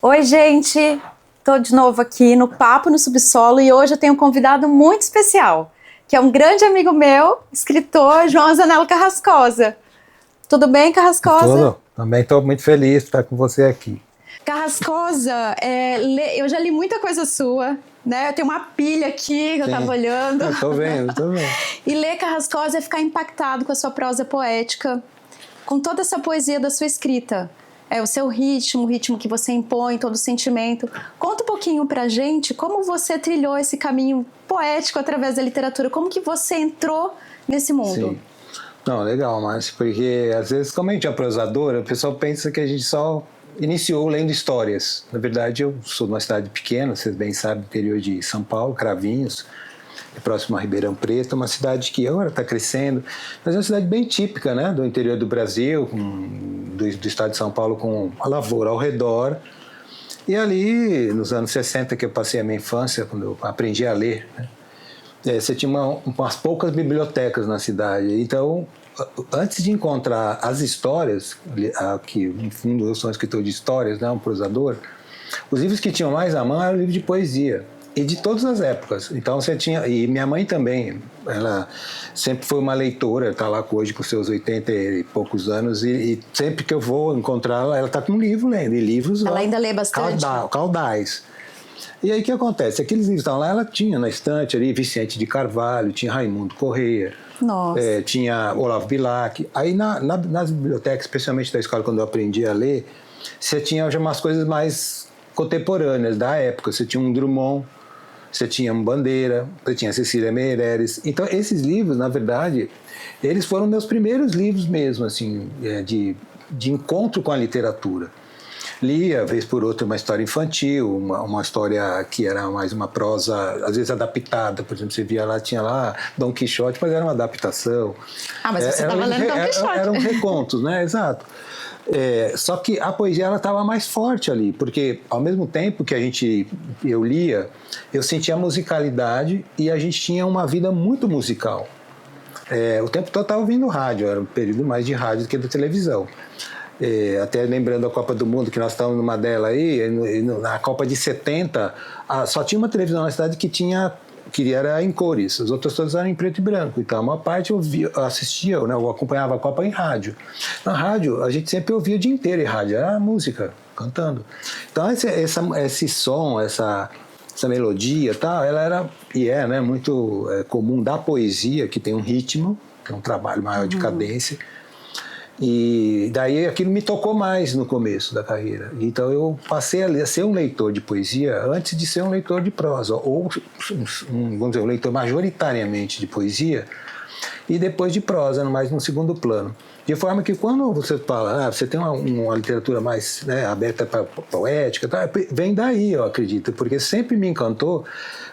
Oi, gente! Tô de novo aqui no Papo no Subsolo e hoje eu tenho um convidado muito especial, que é um grande amigo meu, escritor João Zanello Carrascosa. Tudo bem, Carrascosa? Tudo. Também estou muito feliz de estar com você aqui. Carrascosa, eu já li muita coisa sua, né? Eu tenho uma pilha aqui que eu tava Sim. olhando. Estou vendo, estou vendo. E ler Carrascosa é ficar impactado com a sua prosa poética, com toda essa poesia da sua escrita. É o seu ritmo, o ritmo que você impõe, todo o sentimento. Conta um pouquinho pra gente como você trilhou esse caminho poético através da literatura, como que você entrou nesse mundo. Sim. Não, legal, Márcio, porque às vezes, como a gente é prosador, o pessoal pensa que a gente só iniciou lendo histórias. Na verdade, eu sou de uma cidade pequena, vocês bem sabem, interior de São Paulo, Cravinhos, próximo a Ribeirão Preto, uma cidade que agora está crescendo, mas é uma cidade bem típica, né, do interior do Brasil, do estado de São Paulo, com a lavoura ao redor. E ali, nos anos 60, que eu passei a minha infância, quando eu aprendi a ler, né, você tinha umas poucas bibliotecas na cidade. Então, antes de encontrar as histórias, que no fundo eu sou um escritor de histórias, né, um prosador, os livros que tinham mais à mão eram livros de poesia. E de todas as épocas. Então você tinha. E minha mãe também, ela sempre foi uma leitora, está lá hoje com seus 80 e poucos anos, e sempre que eu vou encontrá-la, ela está com um livro lendo. E livros. Ela ainda lê bastante? Caudais. E aí o que acontece? Aqueles livros estavam lá, ela tinha na estante ali Vicente de Carvalho, tinha Raimundo Corrêa, tinha Olavo Bilac. Aí nas bibliotecas, especialmente da escola, quando eu aprendi a ler, você tinha já umas coisas mais contemporâneas da época. Você tinha um Drummond, você tinha um Bandeira, você tinha Cecília Meirelles. Então esses livros, na verdade, eles foram meus primeiros livros mesmo, assim, de encontro com a literatura. Lia, vez por outra, uma história infantil, uma história que era mais uma prosa, às vezes adaptada. Por exemplo, você via lá, tinha lá Dom Quixote, mas era uma adaptação. Ah, mas você estava lendo Dom Quixote. Eram recontos, né? Exato. Só que a poesia ela estava mais forte ali, porque ao mesmo tempo que eu lia, eu sentia a musicalidade e a gente tinha uma vida muito musical. O tempo todo eu estava ouvindo rádio, era um período mais de rádio do que da televisão. Até lembrando a Copa do Mundo, que nós estávamos numa dela aí, na Copa de 70, só tinha uma televisão na cidade que era em cores, as outras todas eram em preto e branco. Então, uma parte eu assistia, né, eu acompanhava a Copa em rádio. Na rádio, a gente sempre ouvia o dia inteiro em rádio, era música, cantando. Então, esse som, essa melodia, tal, ela era, né, muito comum da poesia, que tem um ritmo, que é um trabalho maior de cadência. E daí aquilo me tocou mais no começo da carreira. Então eu passei a ser um leitor de poesia antes de ser um leitor de prosa, ou vamos dizer, um leitor majoritariamente de poesia e depois de prosa, mais no segundo plano. De forma que quando você fala, você tem uma literatura mais, né, aberta para poética, tá, vem daí, eu acredito, porque sempre me encantou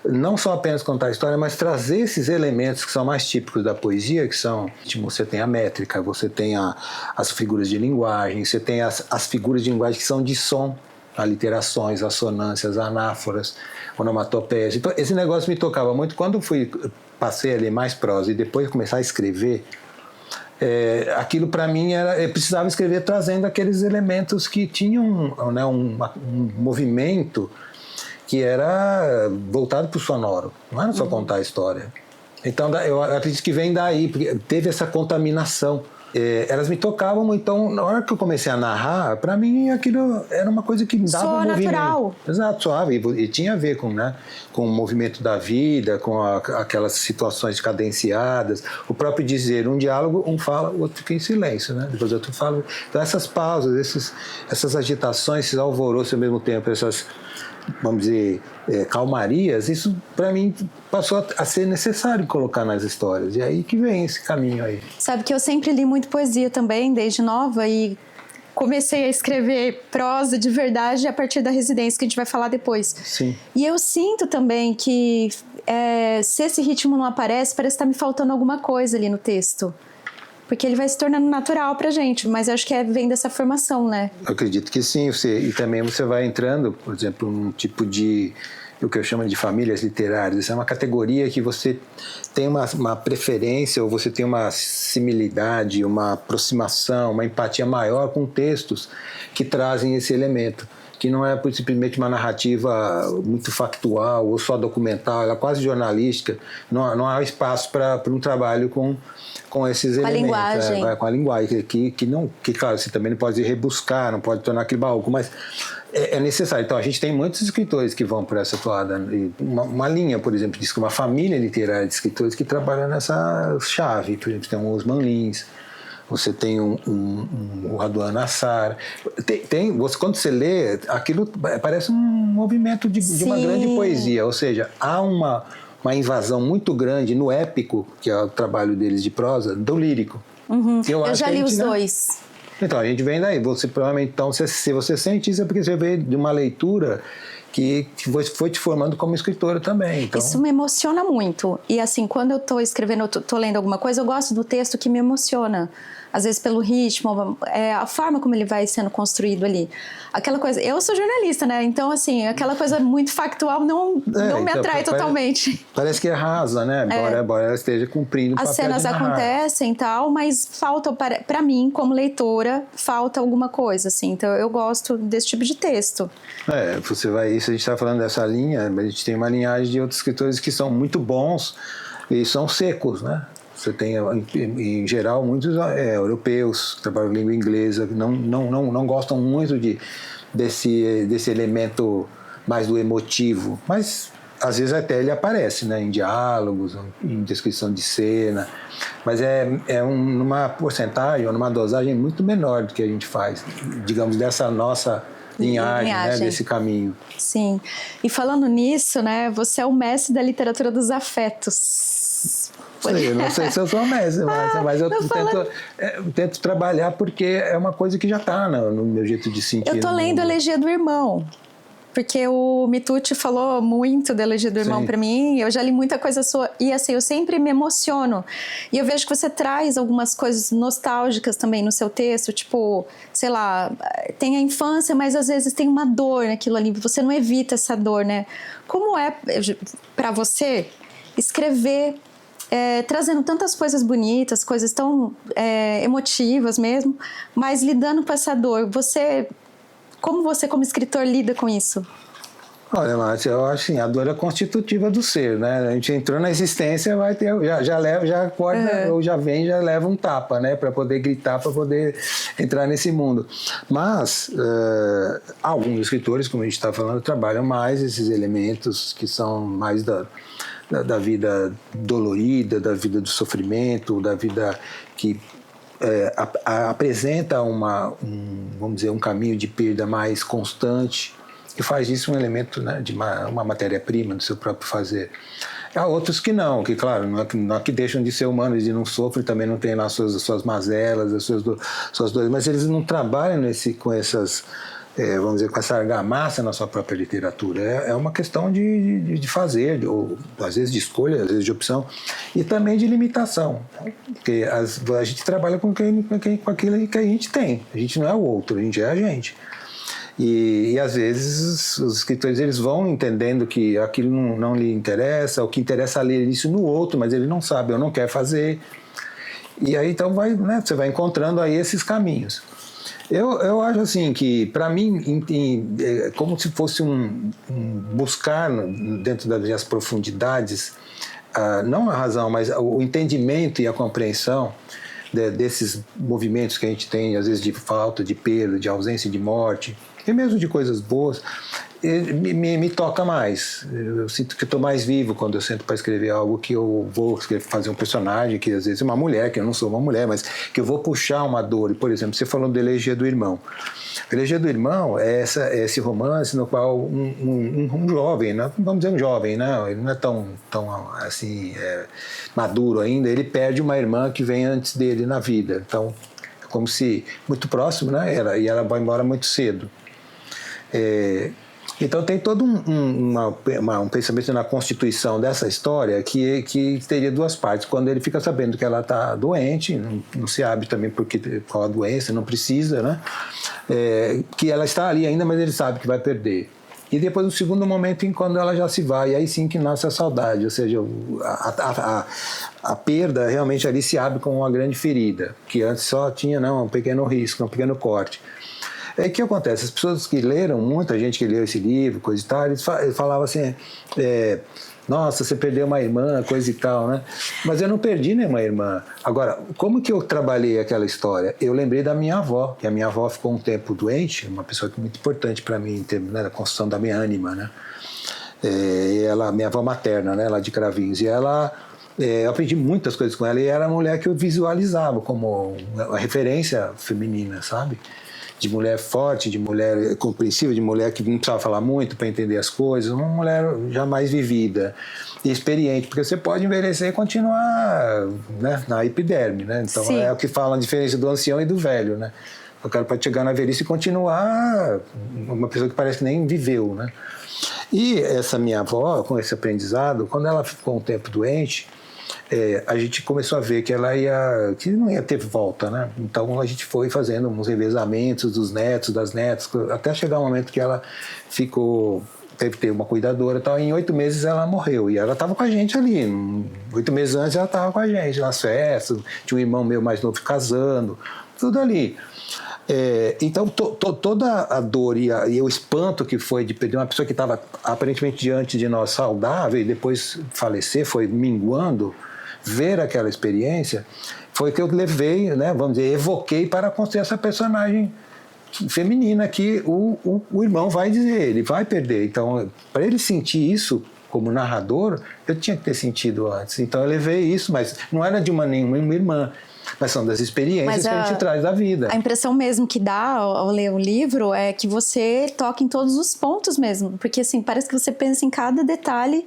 não só apenas contar a história, mas trazer esses elementos que são mais típicos da poesia, que são, tipo, você tem a métrica, você tem as figuras de linguagem, você tem as figuras de linguagem que são de som, aliterações, assonâncias, anáforas, onomatopeias. Então, esse negócio me tocava muito. Quando passei a ler mais prosa e depois começar a escrever, aquilo para mim eu precisava escrever trazendo aqueles elementos que tinham, né, um movimento que era voltado para o sonoro, não era só contar a história. Então eu acredito que vem daí, porque teve essa contaminação. Elas me tocavam, então na hora que eu comecei a narrar, para mim aquilo era uma coisa que me dava um movimento. Natural. Exato, suave, e tinha a ver com, né, com o movimento da vida, com aquelas situações cadenciadas, o próprio dizer, um diálogo, um fala, o outro fica em silêncio, né? Depois o outro fala. Então essas pausas, essas agitações, esses alvoroços ao mesmo tempo, essas, vamos dizer, calmarias, isso para mim passou a ser necessário colocar nas histórias. E aí que vem esse caminho aí. Sabe que eu sempre li muito poesia também, desde nova, e comecei a escrever prosa de verdade a partir da residência, que a gente vai falar depois. Sim. E eu sinto também que se esse ritmo não aparece, parece que está me faltando alguma coisa ali no texto. Porque ele vai se tornando natural pra gente, mas eu acho que vem dessa formação, né? Eu acredito que sim, e também você vai entrando, por exemplo, num tipo de, o que eu chamo de famílias literárias. Essa é uma categoria que você tem uma preferência, ou você tem uma similidade, uma aproximação, uma empatia maior com textos que trazem esse elemento. que não é simplesmente uma narrativa muito factual ou só documental, ela é quase jornalística. Não há espaço para um trabalho com esses elementos. Linguagem. Com a linguagem, que claro, você também não pode rebuscar, não pode tornar aquilo barroco, mas é necessário. Então, a gente tem muitos escritores que vão por essa toada. Uma linha, por exemplo, diz que uma família literária de escritores que trabalham nessa chave. Por exemplo, tem o Osman Lins, você tem o Raduan Nassar. Quando você lê, aquilo parece um movimento de uma grande poesia. Ou seja, há uma invasão muito grande no épico, que é o trabalho deles de prosa, do lírico. Uhum. Eu já li os dois. Então, a gente vem daí. Você provavelmente, então, se você sente isso, é porque você veio de uma leitura que foi te formando como escritora também. Então... Isso me emociona muito. E assim, quando eu estou escrevendo, eu estou lendo alguma coisa, eu gosto do texto que me emociona. Às vezes pelo ritmo, a forma como ele vai sendo construído ali. Aquela coisa... Eu sou jornalista, né? Então, assim, aquela coisa muito factual não me atrai totalmente. Parece que é rasa, né? Embora ela esteja cumprindo o papel de narrar. As cenas acontecem e tal, mas falta, para mim, como leitora, falta alguma coisa, assim. Então, eu gosto desse tipo de texto. Isso a gente está falando dessa linha, mas a gente tem uma linhagem de outros escritores que são muito bons e são secos, né? Você tem, em geral, muitos europeus que trabalham língua inglesa, não gostam muito desse elemento mais do emotivo, mas às vezes até ele aparece, né, em diálogos, em descrição de cena, mas numa porcentagem ou numa dosagem muito menor do que a gente faz, digamos, dessa nossa linhagem. Né, desse caminho. Sim. E falando nisso, né, você é o mestre da literatura dos afetos. Eu não sei se eu sou mestre, mas eu tento trabalhar porque é uma coisa que já está no meu jeito de sentir. Eu tô lendo a Elegia do Irmão, porque o Mitucci falou muito da Elegia do Irmão para mim, eu já li muita coisa sua, e assim, eu sempre me emociono. E eu vejo que você traz algumas coisas nostálgicas também no seu texto, tipo, sei lá, tem a infância, mas às vezes tem uma dor naquilo ali, você não evita essa dor, né? Como é para você escrever trazendo tantas coisas bonitas, coisas tão emotivas mesmo, mas lidando com essa dor? Como você, como escritor, lida com isso? Olha, Márcia, eu acho assim, a dor é constitutiva do ser, né? A gente entrou na existência, vai ter, já acorda, ou já leva um tapa, né? Para poder gritar, para poder entrar nesse mundo. Mas alguns escritores, como a gente está falando, trabalham mais esses elementos que são mais da vida dolorida, da vida do sofrimento, da vida que apresenta vamos dizer, um caminho de perda mais constante, e faz disso um elemento, né, de uma matéria-prima do seu próprio fazer. Há outros que não, que claro, não é que deixam de ser humanos e não sofrem, também não têm lá suas mazelas, as suas dores, mas eles não trabalham com essas... vamos dizer, com essa argamassa na sua própria literatura. É uma questão de fazer, ou às vezes de escolha, às vezes de opção, e também de limitação. Porque a gente trabalha com aquilo que a gente tem. A gente não é o outro, a gente é a gente. E às vezes os escritores eles vão entendendo que aquilo não lhe interessa, o que interessa é ler isso no outro, mas ele não sabe, eu não quero fazer. E aí então você vai encontrando aí esses caminhos. Eu acho assim que, para mim, é como se fosse buscar dentro das minhas profundidades, não a razão, mas o entendimento e a compreensão desses movimentos que a gente tem, às vezes de falta, de perda, de ausência, de morte, e mesmo de coisas boas, me toca mais. Eu sinto que estou mais vivo quando eu sento para escrever algo que eu vou fazer um personagem, que às vezes é uma mulher, que eu não sou uma mulher, mas que eu vou puxar uma dor. E, por exemplo, você falou da Elegia do Irmão. A Elegia do Irmão é esse romance no qual um jovem, né? Vamos dizer um jovem, né? Ele não é tão assim, maduro ainda, ele perde uma irmã que vem antes dele na vida. Então, é como se, muito próximo, né? E ela vai embora muito cedo. Então tem todo um pensamento na constituição dessa história que teria duas partes. Quando ele fica sabendo que ela está doente, não se abre também qual a doença, não precisa, né? Que ela está ali ainda, mas ele sabe que vai perder. E depois no segundo momento, quando ela já se vai, aí sim que nasce a saudade, ou seja, a perda realmente ali se abre como uma grande ferida, que antes só tinha um pequeno risco, um pequeno corte. É que acontece, as pessoas que leram, muita gente que leu esse livro, coisa e tal, eles falavam assim, nossa, você perdeu uma irmã, coisa e tal, né? Mas eu não perdi nenhuma irmã. Agora, como que eu trabalhei aquela história? Eu lembrei da minha avó, que a minha avó ficou um tempo doente, uma pessoa muito importante para mim, em termos, né, da construção da minha ânima, né? Minha avó materna, né, lá de Cravinhos, e ela... eu aprendi muitas coisas com ela, e era a mulher que eu visualizava como uma referência feminina, sabe? De mulher forte, de mulher compreensiva, de mulher que não precisava falar muito para entender as coisas, uma mulher jamais vivida e experiente, porque você pode envelhecer e continuar, né, na epiderme, né? Então Sim. É o que fala a diferença do ancião e do velho, né? O cara pode chegar na velhice e continuar uma pessoa que parece que nem viveu, né? E essa minha avó, com esse aprendizado, quando ela ficou um tempo doente, a gente começou a ver que que não ia ter volta, né? Então a gente foi fazendo uns revezamentos dos netos, das netas, até chegar um momento que ela teve que ter uma cuidadora e tal, e em 8 meses ela morreu, e ela estava com a gente ali, 8 meses antes ela estava com a gente, nas festas, tinha um irmão meu mais novo casando, tudo ali. Então toda a dor e o espanto que foi de perder uma pessoa que estava aparentemente diante de nós saudável e depois falecer, foi minguando, ver aquela experiência, foi que eu levei, né, vamos dizer, evoquei para construir essa personagem feminina que o irmão vai dizer, ele vai perder. Então, para ele sentir isso como narrador, eu tinha que ter sentido antes. Então eu levei isso, mas não era de nenhuma irmã, mas são das experiências que a gente traz da vida. A impressão mesmo que dá ao ler o livro é que você toca em todos os pontos mesmo, porque assim, parece que você pensa em cada detalhe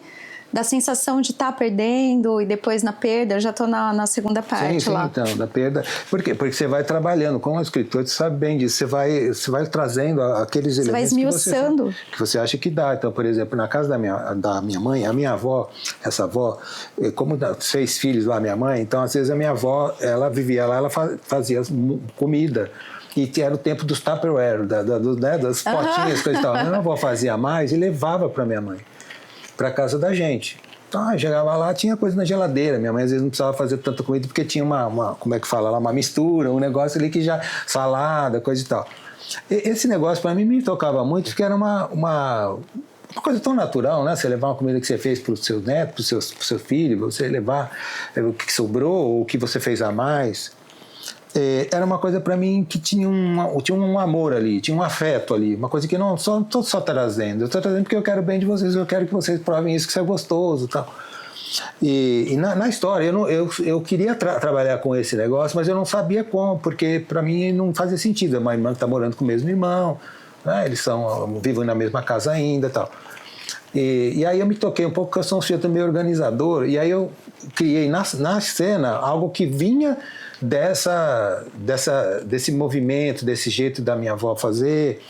da sensação de estar perdendo e depois na perda. Eu já estou na segunda parte sim, lá. Então, da perda. Por quê? Porque você vai trabalhando, como escritor, você sabe bem disso, você vai trazendo aqueles você elementos vai esmiuçando. Que você acha que dá. Então, por exemplo, na casa da minha mãe, a minha avó, essa avó, como 6 filhos lá, minha mãe, então às vezes a minha avó, ela vivia lá, ela fazia comida. E era o tempo dos Tupperware, né, das potinhas, coisa e tal. A minha avó fazia mais e levava para minha mãe, para casa da gente. Então, chegava lá, tinha coisa na geladeira. Minha mãe às vezes não precisava fazer tanta comida porque tinha como é que fala lá, uma mistura, um negócio ali que já, salada, coisa e tal. Esse negócio para mim me tocava muito porque era uma coisa tão natural, né? Você levar uma comida que você fez para o seu neto, para o seu filho, você levar o que sobrou ou o que você fez a mais. Era uma coisa para mim que tinha um amor ali, tinha um afeto ali, uma coisa que não estou só trazendo, eu estou trazendo porque eu quero bem de vocês, eu quero que vocês provem isso, que isso é gostoso e tal. E na história, eu queria trabalhar com esse negócio, mas eu não sabia como, porque para mim não fazia sentido. É uma irmã que está morando com o mesmo irmão, né? Eles vivem na mesma casa ainda e tal. E aí eu me toquei um pouco, porque eu sou um sujeito meio organizador, e aí eu criei na cena algo que vinha desse movimento, desse jeito da minha avó fazer,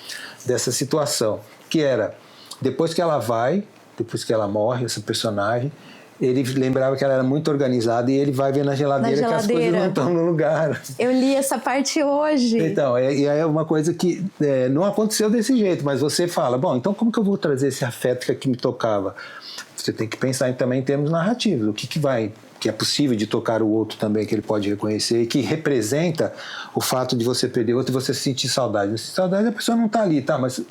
dessa situação, que era, depois que ela morre, essa personagem, ele lembrava que ela era muito organizada e ele vai ver na geladeira que as coisas não estão no lugar. Eu li essa parte hoje. Então, e aí é uma coisa que não aconteceu desse jeito, mas você fala, bom, então como que eu vou trazer esse afeto que aqui me tocava? Você tem que pensar também em termos narrativos, o que é possível de tocar o outro também, que ele pode reconhecer, e que representa o fato de você perder outro e você sentir saudade. Sentir saudade, a pessoa não está ali, tá? Mas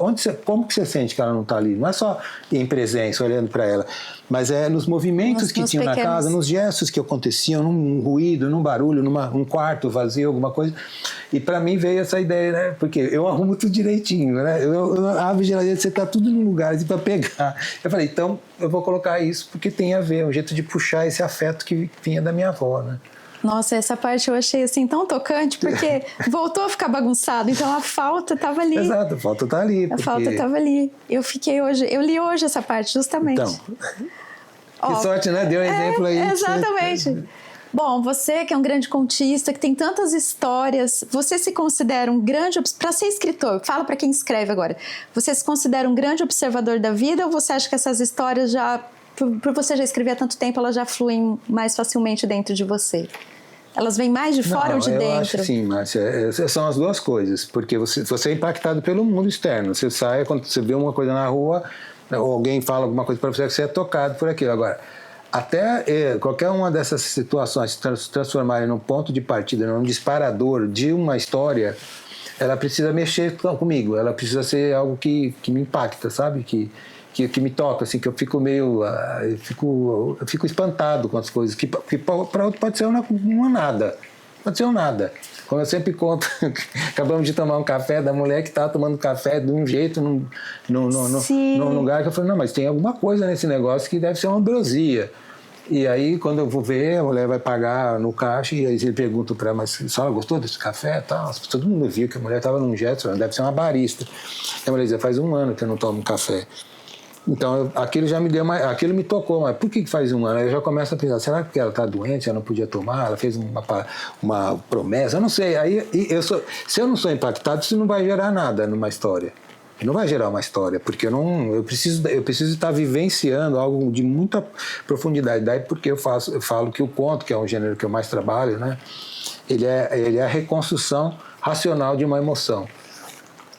como que você sente que ela não está ali? Não é só em presença, olhando para ela, mas é nos movimentos que tinham na casa, nos gestos que aconteciam, num ruído, num barulho, num quarto vazio, alguma coisa. E para mim veio essa ideia, né? Porque eu arrumo tudo direitinho, né? Eu abro a geladeira, você está tudo no lugar assim, para pegar. Eu falei, então eu vou colocar isso porque tem a ver, um jeito de puxar esse afeto que vinha da minha avó, né? Nossa, essa parte eu achei assim tão tocante, porque voltou a ficar bagunçado, então a falta estava ali. Exato, a falta está ali. A falta estava ali. Eu li hoje essa parte, justamente. Então, que sorte, né? Deu um exemplo aí. Exatamente. Bom, você que é um grande contista, que tem tantas histórias, você se considera um grande... Para ser escritor, fala para quem escreve agora, você se considera um grande observador da vida ou você acha que essas histórias já... Por você já escrever há tanto tempo, elas já fluem mais facilmente dentro de você? Elas vêm mais de fora ou de dentro? Eu acho sim, Márcia. São as duas coisas. Porque você é impactado pelo mundo externo. Você sai, quando você vê uma coisa na rua, ou alguém fala alguma coisa para você é tocado por aquilo. Agora, até qualquer uma dessas situações se transformarem num ponto de partida, num disparador de uma história, ela precisa mexer comigo, ela precisa ser algo que me impacta, sabe? Que me toca, assim, que eu fico meio... eu fico espantado com as coisas, que para outro pode ser uma nada, pode ser um nada. Como eu sempre conto, acabamos de tomar um café da mulher que estava tomando café de um jeito num lugar que eu falei, não, mas tem alguma coisa nesse negócio que deve ser uma ambrosia. E aí, quando eu vou ver, a mulher vai pagar no caixa e aí ele pergunta para ela, mas a senhora gostou desse café? Tal? Todo mundo viu que a mulher estava num gesto, deve ser uma barista. E a mulher dizia, faz 1 ano que eu não tomo café. Então, aquilo já me deu aquilo me tocou, mas por que faz 1 ano? Aí eu já começo a pensar, será que ela está doente, ela não podia tomar, ela fez uma promessa, eu não sei. Aí, se eu não sou impactado, isso não vai gerar nada numa história. Não vai gerar uma história, porque eu preciso estar vivenciando algo de muita profundidade. Daí porque eu falo que o conto, que é um gênero que eu mais trabalho, né, ele é a reconstrução racional de uma emoção.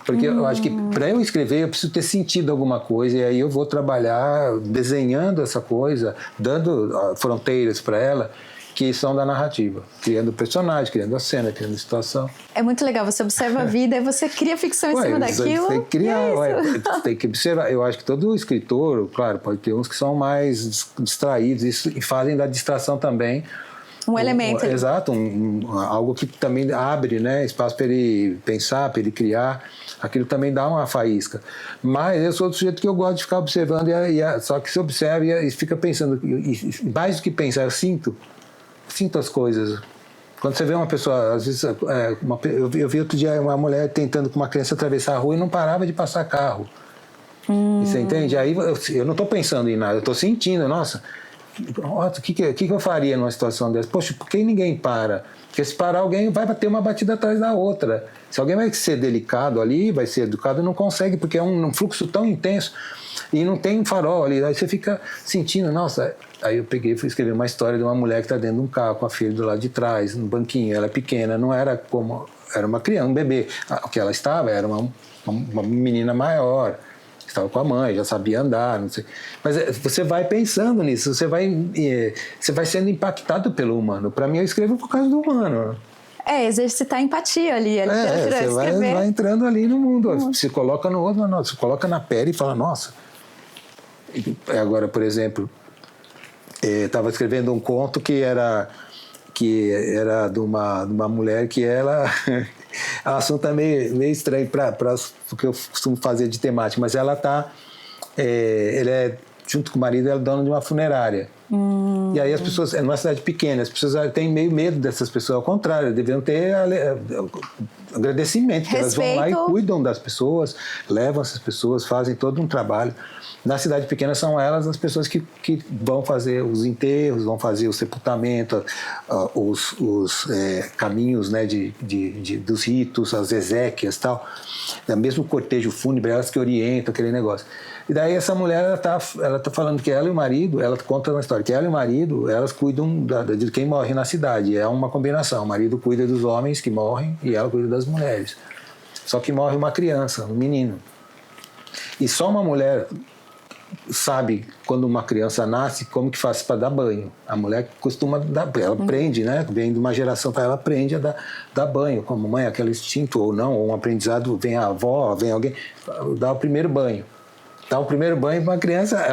Porque eu acho que para eu escrever eu preciso ter sentido alguma coisa e aí eu vou trabalhar desenhando essa coisa, dando fronteiras para ela que são da narrativa, criando personagem, criando a cena, criando a situação. É muito legal, você observa a vida e você cria ficção em cima daquilo. Tem que criar, tem que observar. Eu acho que todo escritor, claro, pode ter uns que são mais distraídos e fazem da distração também um elemento. Exato, algo que também abre, né, espaço para ele pensar, para ele criar. Aquilo também dá uma faísca. Mas eu sou do sujeito que eu gosto de ficar observando, só que se observa e fica pensando. Mais do que pensar, eu sinto as coisas. Quando você vê uma pessoa, às vezes, eu vi outro dia uma mulher tentando com uma criança atravessar a rua e não parava de passar carro. Você entende? Aí eu não estou pensando em nada, eu estou sentindo, nossa, o que eu faria numa situação dessa? Poxa, por que ninguém para? Porque se parar, alguém vai ter uma batida atrás da outra. Se alguém vai ser delicado ali, vai ser educado, não consegue, porque é um fluxo tão intenso e não tem um farol ali. Aí você fica sentindo, nossa. Aí eu peguei e fui escrever uma história de uma mulher que está dentro de um carro com a filha do lado de trás, no banquinho. Ela é pequena, não era como... Era uma criança, um bebê. O que ela estava era uma menina maior. Estava com a mãe, já sabia andar, não sei. Mas você vai pensando nisso, você vai sendo impactado pelo humano. Para mim, eu escrevo por causa do humano. Exercitar a empatia ali. Você vai entrando ali no mundo. Se coloca no outro, se coloca na pele e fala, nossa. Agora, por exemplo, estava escrevendo um conto que era de uma mulher que ela... O assunto é meio estranho para o que eu costumo fazer de temática, mas ela junto com o marido, ela é dona de uma funerária. E aí as pessoas, numa cidade pequena, as pessoas têm meio medo dessas pessoas, ao contrário, deviam ter agradecimento, elas vão lá e cuidam das pessoas, levam essas pessoas, fazem todo um trabalho. Na cidade pequena são elas as pessoas que vão fazer os enterros, vão fazer o sepultamento, os caminhos, né, dos ritos, as exéquias e tal. Mesmo o cortejo fúnebre, elas que orientam aquele negócio. E daí essa mulher, ela tá falando que ela e o marido, ela conta uma história, que ela e o marido, elas cuidam de quem morre na cidade. É uma combinação, o marido cuida dos homens que morrem e ela cuida das mulheres. Só que morre uma criança, um menino. E só uma mulher sabe quando uma criança nasce como que faz para dar banho. A mulher costuma dar, ela aprende, né? Vem de uma geração para ela, aprende a dar banho, como mãe, aquele instinto ou não, ou um aprendizado, vem a avó, vem alguém, dá o primeiro banho. Dar o primeiro banho para uma criança,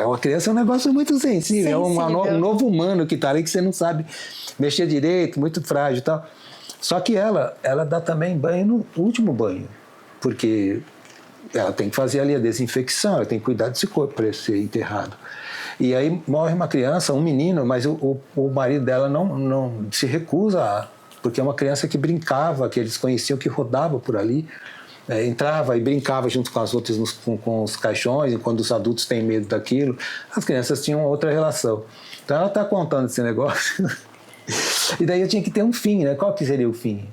uma criança é um negócio muito sensível, é um novo humano que está ali que você não sabe mexer direito, muito frágil e tal. Só que ela dá também banho no último banho, porque ela tem que fazer ali a desinfecção, ela tem que cuidar desse corpo para ser enterrado. E aí morre uma criança, um menino, mas o marido dela não se recusa, porque é uma criança que brincava, que eles conheciam, que rodava por ali, entrava e brincava junto com as outras com os caixões, e quando os adultos têm medo daquilo, as crianças tinham outra relação. Então ela está contando esse negócio, e daí eu tinha que ter um fim, né? Qual que seria o fim?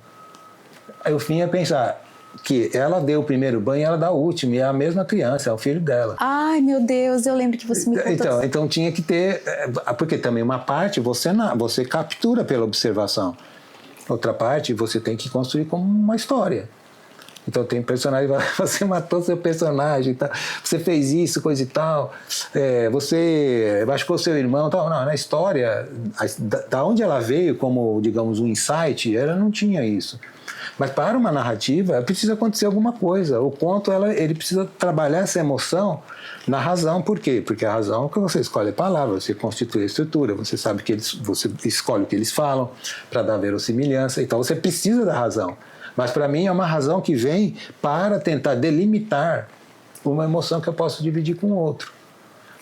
Aí o fim é pensar que ela deu o primeiro banho e ela dá o último, e é a mesma criança, é o filho dela. Ai, meu Deus, eu lembro que você me contou. Então tinha que ter, porque também uma parte você captura pela observação, outra parte você tem que construir como uma história. Então tem personagem, você matou seu personagem, tá? Você fez isso, coisa e tal, você machucou seu irmão, tal. Não, na história, da onde ela veio como, digamos, um insight, ela não tinha isso. Mas para uma narrativa precisa acontecer alguma coisa. O conto ele precisa trabalhar essa emoção na razão. Por quê? Porque a razão é que você escolhe a palavra, você constitui a estrutura, você sabe que você escolhe o que eles falam para dar verossimilhança. Então você precisa da razão. Mas para mim é uma razão que vem para tentar delimitar uma emoção que eu posso dividir com o outro.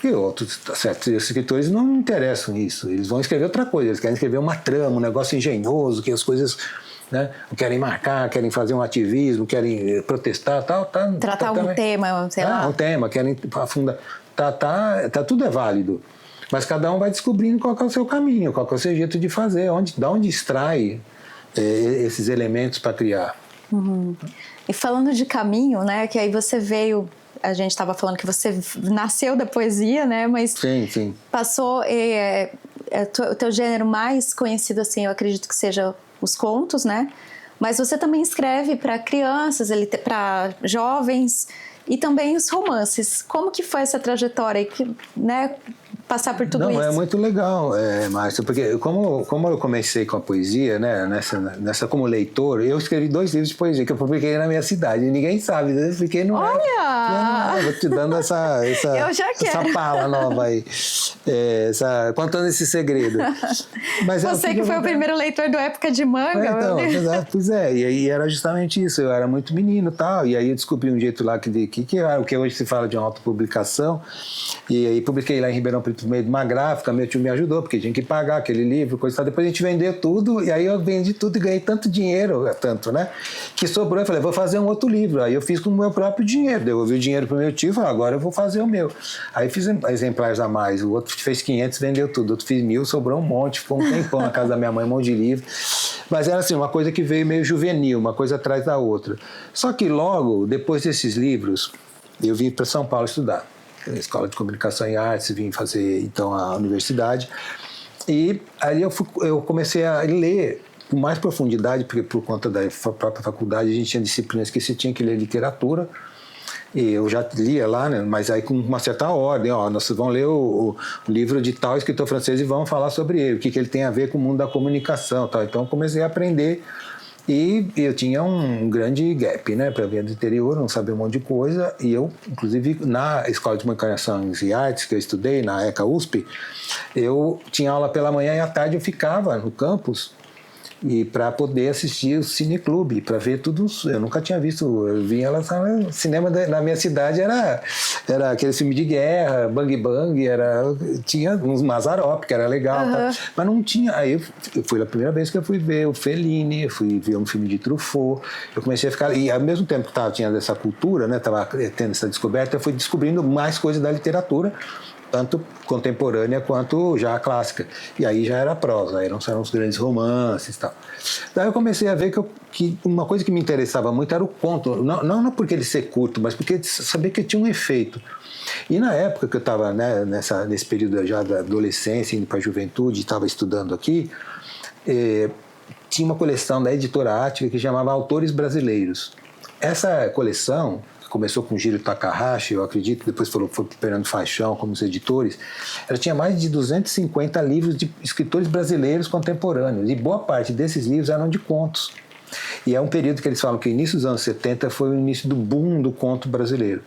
E outros, certos escritores não interessam nisso, eles vão escrever outra coisa, eles querem escrever uma trama, um negócio engenhoso, que as coisas, né, querem marcar, querem fazer um ativismo, querem protestar, tal. Tratar algum tema, sei lá. Um tema, querem afundar. Tudo é válido, mas cada um vai descobrindo qual que é o seu caminho, qual que é o seu jeito de fazer, da onde extrai esses elementos para criar. Uhum. E falando de caminho, né, que aí você veio... A gente estava falando que você nasceu da poesia, né? Mas sim. Passou... o teu gênero mais conhecido, assim, eu acredito que seja os contos, né? Mas você também escreve para crianças, para jovens e também os romances. Como que foi essa trajetória aí, né? Passar por tudo isso? É muito legal, Márcia, porque como eu comecei com a poesia, né, nessa como leitor, eu escrevi 2 livros de poesia que eu publiquei na minha cidade, e ninguém sabe, eu fiquei no... Olha! Vou te dando essa pala nova aí, contando esse segredo. Mas você que foi o primeiro leitor do Época de Manga. Pois é, e aí era justamente isso, eu era muito menino e tal, e aí eu descobri um jeito lá que era o que hoje se fala de uma autopublicação, e aí publiquei lá em Ribeirão Preto, no meio de uma gráfica, meu tio me ajudou, porque tinha que pagar aquele livro, coisa e tal. Depois a gente vendeu tudo, e aí eu vendi tudo e ganhei tanto dinheiro, né, que sobrou. Eu falei, vou fazer um outro livro. Aí eu fiz com o meu próprio dinheiro, devolvi o dinheiro pro meu tio e falei, agora eu vou fazer o meu. Aí fiz exemplares a mais, o outro fez 500, vendeu tudo, o outro fiz 1000, sobrou um monte, ficou um tempão na casa da minha mãe, um monte de livro. Mas era assim, uma coisa que veio meio juvenil, uma coisa atrás da outra. Só que logo, depois desses livros, eu vim para São Paulo estudar. Escola de Comunicação e Artes, vim fazer então a universidade, e aí eu comecei a ler com mais profundidade, porque por conta da própria faculdade a gente tinha disciplinas que você tinha que ler literatura, e eu já lia lá, né, mas aí com uma certa ordem, nós vamos ler o livro de tal escritor francês e vamos falar sobre ele, o que ele tem a ver com o mundo da comunicação, tal. Então eu comecei a aprender. E eu tinha um grande gap, né, para vir do interior, não sabia um monte de coisa, e eu, inclusive, na Escola de Comunicações e Artes, que eu estudei, na ECA USP, eu tinha aula pela manhã e à tarde eu ficava no campus, e para poder assistir o cineclube, para ver tudo. Eu nunca tinha visto, eu vinha lá no cinema na minha cidade, era aquele filme de guerra, Bang Bang, tinha uns Mazzaropi, que era legal, tá? Mas não tinha. Aí foi a primeira vez que eu fui ver o Fellini, fui ver um filme de Truffaut, eu comecei a ficar, e ao mesmo tempo que tinha essa cultura, né, estava tendo essa descoberta, eu fui descobrindo mais coisas da literatura, tanto contemporânea quanto já clássica. E aí já era prosa, aí eram os grandes romances e tal. Daí eu comecei a ver que uma coisa que me interessava muito era o conto, não porque ele ser curto, mas porque saber que tinha um efeito. E na época que eu estava, né, nesse período já da adolescência, indo para a juventude, estava estudando aqui, tinha uma coleção da Editora Ática que chamava Autores Brasileiros. Essa coleção começou com Jiro Takahashi, eu acredito, depois foi para Fernando Faixão como os editores, ela tinha mais de 250 livros de escritores brasileiros contemporâneos, e boa parte desses livros eram de contos. E é um período que eles falam que o início dos anos 70 foi o início do boom do conto brasileiro.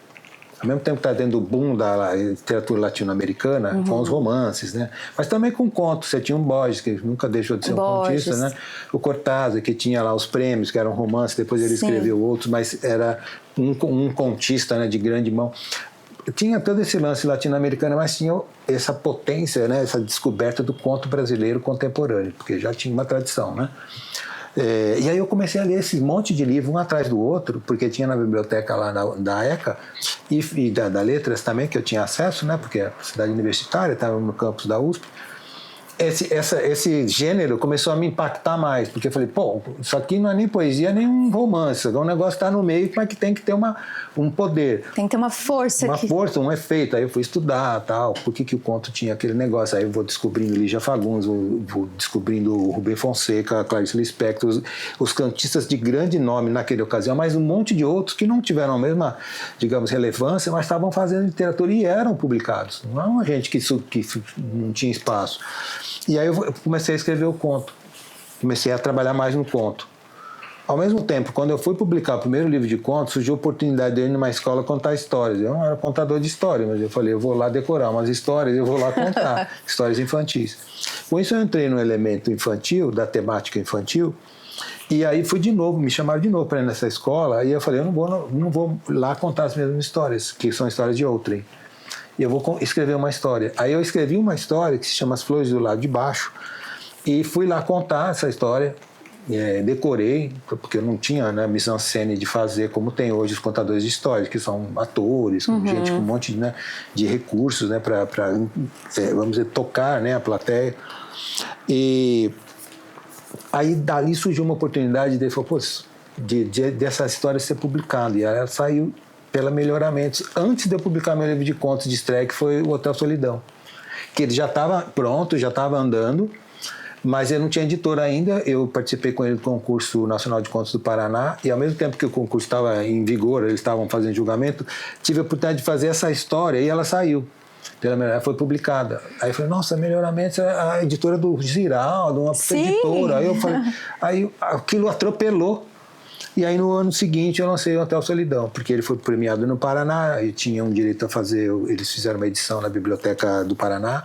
Ao mesmo tempo que está dentro do boom da literatura latino-americana, com os romances, né? Mas também com contos. Você tinha um Borges, que nunca deixou de ser um contista, né? O Cortázar, que tinha lá os prêmios, que eram romances, depois ele escreveu outros, mas era um contista, né, de grande mão. Tinha todo esse lance latino-americano, mas tinha essa potência, né, essa descoberta do conto brasileiro contemporâneo, porque já tinha uma tradição, né? E aí eu comecei a ler esse monte de livro, um atrás do outro, porque tinha na biblioteca lá da ECA e da Letras também, que eu tinha acesso, né, porque a cidade universitária estava no campus da USP. Esse gênero começou a me impactar mais, porque eu falei, isso aqui não é nem poesia, nem um romance, um negócio está no meio, mas que tem que ter um poder. Tem que ter uma força. Força, um efeito. Aí eu fui estudar, tal, por que o conto tinha aquele negócio. Aí eu vou descobrindo Lígia Fagundes, vou descobrindo o Rubem Fonseca, a Clarice Lispector, os cantistas de grande nome naquela ocasião, mas um monte de outros que não tiveram a mesma, digamos, relevância, mas estavam fazendo literatura e eram publicados. Não é uma gente que não tinha espaço. E aí eu comecei a escrever o conto. Comecei a trabalhar mais no conto. Ao mesmo tempo, quando eu fui publicar o primeiro livro de contos, surgiu a oportunidade de eu ir numa escola contar histórias. Eu não era contador de história, mas eu falei, eu vou lá decorar umas histórias, eu vou lá contar histórias infantis. Com isso eu entrei no elemento infantil, da temática infantil, e aí fui de novo, me chamaram de novo para ir nessa escola, e eu falei, eu não vou lá contar as mesmas histórias, que são histórias de outrem. E eu vou escrever uma história. Aí eu escrevi uma história que se chama As Flores do Lado de Baixo, e fui lá contar essa história, decorei, porque eu não tinha, né, mise-en-scène de fazer como tem hoje os contadores de histórias, que são atores, gente com um monte, né, de recursos, né, para vamos dizer, tocar, né, a plateia. E aí dali surgiu uma oportunidade de, dessa história ser publicada, e ela saiu pela Melhoramentos, antes de eu publicar meu livro de contos de estreia, que foi o Hotel Solidão, que ele já estava pronto, já estava andando, mas eu não tinha editor ainda. Eu participei com ele do concurso Nacional de Contos do Paraná, e ao mesmo tempo que o concurso estava em vigor, eles estavam fazendo julgamento, tive a oportunidade de fazer essa história, e ela saiu, foi publicada. Aí eu falei, nossa, Melhoramentos é a editora do Ziraldo, uma editora. Aí eu falei, aí aquilo atropelou. E aí no ano seguinte eu lancei o Hotel Solidão, porque ele foi premiado no Paraná, e tinha um direito a fazer, eles fizeram uma edição na Biblioteca do Paraná,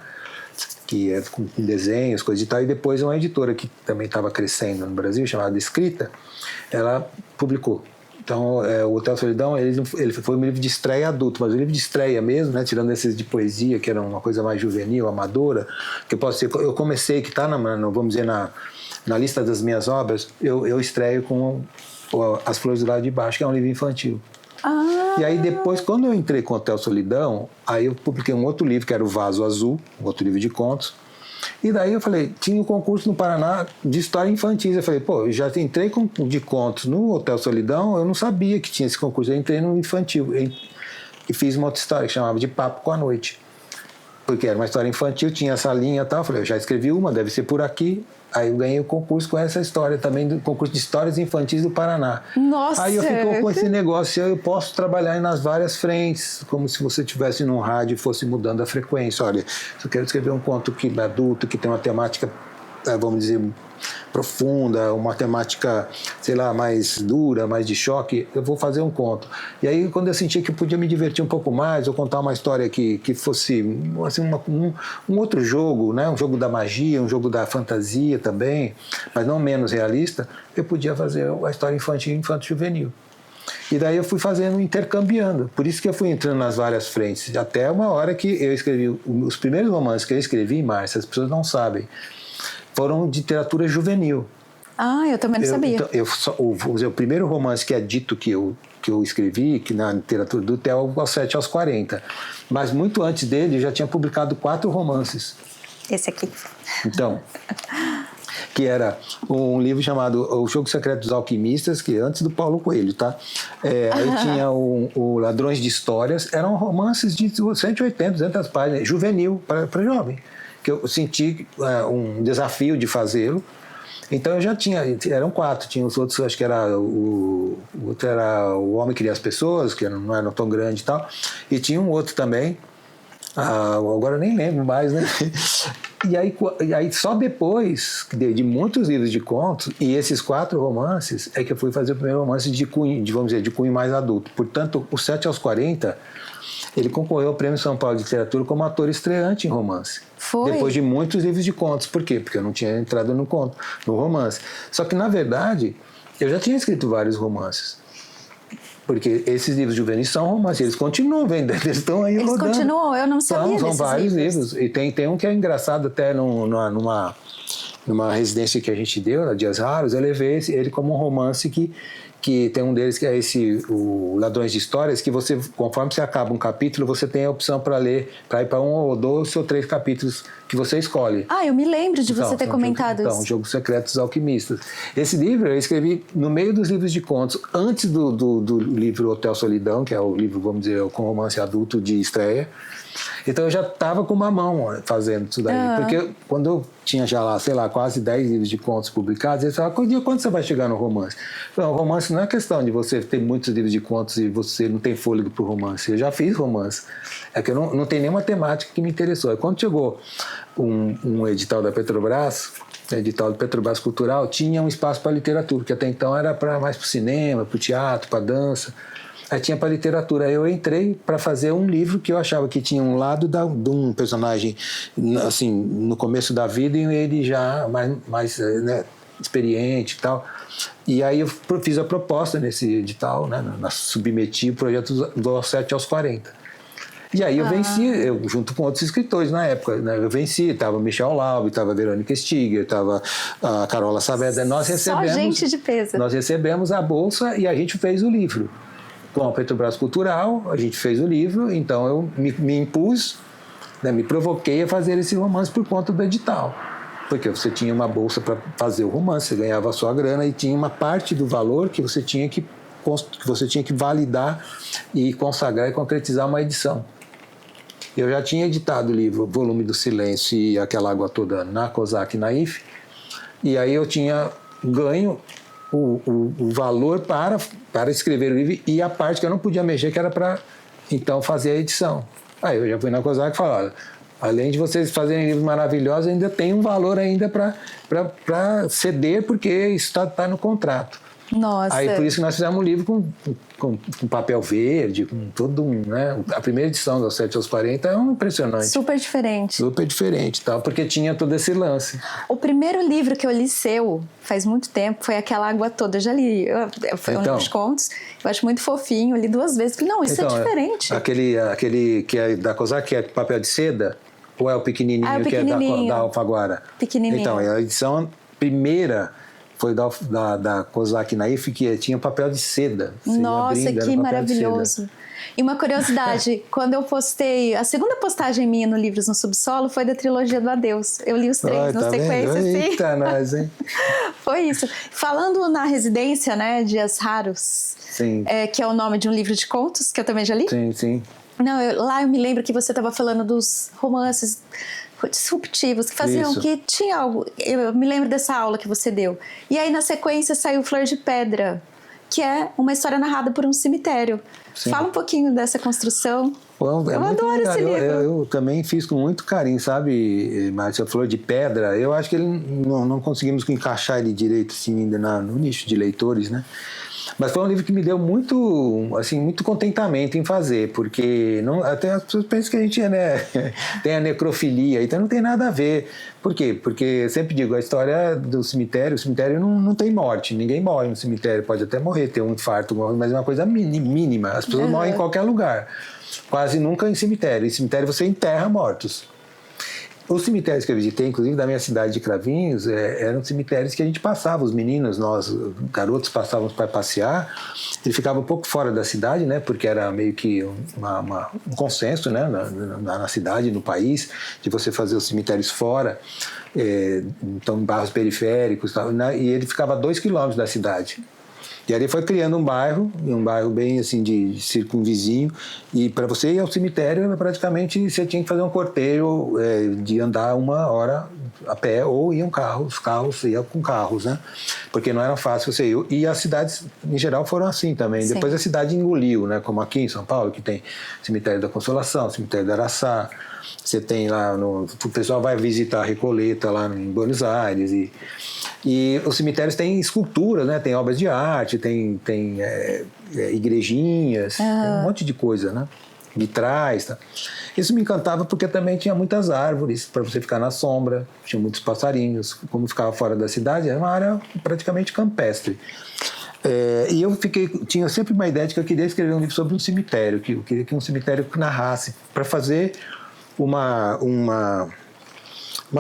que é com desenhos, coisas e tal, e depois uma editora que também estava crescendo no Brasil, chamada Escrita, ela publicou. Então, o Hotel Solidão, ele foi um livro de estreia adulto, mas o livro de estreia mesmo, né, tirando esses de poesia, que era uma coisa mais juvenil, amadora, que eu comecei, que está, vamos dizer, na lista das minhas obras, eu estreio com As Flores do Lado de Baixo, que é um livro infantil. E aí depois, quando eu entrei com o Hotel Solidão, aí eu publiquei um outro livro, que era o Vaso Azul, um outro livro de contos. E daí eu falei, tinha um concurso no Paraná de história infantil. Eu falei, eu já entrei de contos no Hotel Solidão, eu não sabia que tinha esse concurso. Eu entrei no infantil e fiz uma outra história que chamava de Papo com a Noite. Porque era uma história infantil, tinha essa linha e tal. Eu falei, eu já escrevi uma, deve ser por aqui. Aí eu ganhei o concurso com essa história também, do concurso de histórias infantis do Paraná. Nossa! Aí eu fico com esse negócio, eu posso trabalhar nas várias frentes, como se você estivesse num rádio e fosse mudando a frequência. Olha, se eu quero escrever um conto adulto, que tem uma temática, vamos dizer, profunda, uma temática, sei lá, mais dura, mais de choque, eu vou fazer um conto. E aí, quando eu senti que eu podia me divertir um pouco mais, ou contar uma história que fosse assim, um outro jogo, né? Um jogo da magia, um jogo da fantasia também, mas não menos realista, eu podia fazer a história infantil e infanto-juvenil. E daí eu fui fazendo, intercambiando. Por isso que eu fui entrando nas várias frentes. Até uma hora que eu escrevi, os primeiros romances que eu escrevi, Márcia, as pessoas não sabem, foram de literatura juvenil. Eu também não sabia. Então, o primeiro romance que é dito que eu escrevi, que na literatura do é aos 7 aos 40. Mas muito antes dele, eu já tinha publicado 4 romances. Esse aqui. Então, que era um livro chamado O Jogo Secreto dos Alquimistas, que é antes do Paulo Coelho, tá? Aí tinha o Ladrões de Histórias, eram romances de 180, 200 páginas, juvenil, para jovem, que eu senti um desafio de fazê-lo. Então eu já tinha, eram 4, tinha os outros, acho que era o outro era O Homem que Cria as Pessoas, que não eram tão grande e tal, e tinha um outro também, agora eu nem lembro mais, né? E aí só depois de muitos livros de contos e esses 4 romances é que eu fui fazer o primeiro romance de cunho mais adulto. Portanto, o 7 aos 40, ele concorreu ao Prêmio São Paulo de Literatura como ator estreante em romance. Foi? Depois de muitos livros de contos. Por quê? Porque eu não tinha entrado no romance. Só que, na verdade, eu já tinha escrito vários romances. Porque esses livros juvenis são romances, eles continuam vendendo, eles estão aí rodando. Eles continuam, eu não sabia São vários livros. E tem um que é engraçado até numa residência que a gente deu, na Dias Raros, eu levei ele como um romance que tem um deles que é o Ladrões de Histórias, que você, conforme você acaba um capítulo, você tem a opção para ler, para ir para 1 ou 2 ou 3 capítulos que você escolhe. Eu me lembro de você ter comentado isso. O Jogo Secreto dos Alquimistas. Esse livro eu escrevi no meio dos livros de contos, antes do livro Hotel Solidão, que é o livro, vamos dizer, com romance adulto de estreia. Então eu já estava com uma mão fazendo isso daí. Porque quando eu tinha já lá, sei lá, quase 10 livros de contos publicados, eles falavam, quando você vai chegar no romance? Não, o romance não é questão de você ter muitos livros de contos e você não tem fôlego para o romance. Eu já fiz romance. É que eu não tem nenhuma temática que me interessou. Aí quando chegou um edital da Petrobras, edital do Petrobras Cultural, tinha um espaço para literatura, que até então era mais para o cinema, para o teatro, para dança. Aí tinha para literatura. Eu entrei para fazer um livro que eu achava que tinha um lado de um personagem assim, no começo da vida e ele já mais né, experiente e tal. E aí eu fiz a proposta nesse edital, né, submeti o projeto dos 7 aos 40. E aí eu venci, junto com outros escritores na época, né, eu venci, estava Michel Laube, estava Verônica Stiger, estava a Carola Saavedra. Só gente de peso. Nós recebemos a bolsa e a gente fez o livro. Com a Petrobras Cultural, a gente fez o livro, então eu me impus, né, me provoquei a fazer esse romance por conta do edital. Porque você tinha uma bolsa para fazer o romance, você ganhava a sua grana e tinha uma parte do valor que você tinha que validar e consagrar e concretizar uma edição. Eu já tinha editado o livro Volume do Silêncio e Aquela Água Toda na COSAC e na IFE, e aí eu tinha ganho o valor para escrever o livro e a parte que eu não podia mexer, que era para então fazer a edição. Aí eu já fui na COSAC e falei, olha, além de vocês fazerem livros maravilhosos, ainda tem um valor ainda para ceder, porque isso está no contrato. Nossa. Aí por isso que nós fizemos um livro com papel verde, com todo né? A primeira edição dos 7 aos 40 é impressionante. Super diferente. Super diferente, tá? Porque tinha todo esse lance. O primeiro livro que eu li seu, faz muito tempo, foi Aquela Água Toda. Eu já li, foi um dos contos. Eu acho muito fofinho, eu li 2 vezes. Falei, não, isso é diferente. Aquele que é da COSAC, que é papel de seda, ou é o pequenininho, que é da Alfaguara? Pequenininho. Então, a edição primeira foi da COSAC na IFE, que tinha papel de seda. Nossa, que maravilhoso. E uma curiosidade, quando eu postei, a segunda postagem minha no Livros no Subsolo foi da trilogia do Adeus. Eu li os 3 na sequência. Eita, nós, hein? Foi isso. Falando na Residência, né, Dias Raros, sim. Que é o nome de um livro de contos, que eu também já li. Sim, sim. Não, lá eu me lembro que você estava falando dos romances disruptivos, que faziam que tinha algo. Eu me lembro dessa aula que você deu. E aí, na sequência, saiu Flor de Pedra, que é uma história narrada por um cemitério. Sim. Fala um pouquinho dessa construção. Bom, eu adoro legal. Esse livro. Eu também fiz com muito carinho, sabe, Márcia? Flor de Pedra, eu acho que ele não conseguimos encaixar ele direito assim, ainda no nicho de leitores, né? Mas foi um livro que me deu muito contentamento em fazer, porque até as pessoas pensam que a gente tem a necrofilia, então não tem nada a ver. Por quê? Porque eu sempre digo, a história do cemitério, o cemitério não tem morte, ninguém morre no cemitério, pode até morrer, ter um infarto, mas é uma coisa mínima, as pessoas morrem em qualquer lugar, quase nunca em cemitério. Em cemitério você enterra mortos. Os cemitérios que eu visitei, inclusive da minha cidade de Cravinhos, eram cemitérios que a gente passava, os meninos, nós, garotos, passávamos para passear. Ele ficava um pouco fora da cidade, né, porque era meio que um consenso, né, na cidade, no país, de você fazer os cemitérios fora, então em bairros periféricos, e ele ficava a 2 quilômetros da cidade. E aí foi criando um bairro bem assim de circunvizinho, e para você ir ao cemitério, praticamente você tinha que fazer um cortejo de andar 1 hora a pé, ou iam os carros iam com carros, né? Porque não era fácil você ir. E as cidades, em geral, foram assim também. Sim. Depois a cidade engoliu, né? Como aqui em São Paulo, que tem cemitério da Consolação, cemitério da Araçá. Você tem lá, o pessoal vai visitar a Recoleta lá em Buenos Aires, e os cemitérios têm esculturas, né? Tem obras de arte, tem igrejinhas, tem um monte de coisa, né? Vitrais, tá? Isso me encantava porque também tinha muitas árvores para você ficar na sombra, tinha muitos passarinhos. Como ficava fora da cidade, era uma área praticamente campestre. E eu tinha sempre uma ideia de que eu queria escrever um livro sobre um cemitério, que eu queria que um cemitério narrasse, para fazer uma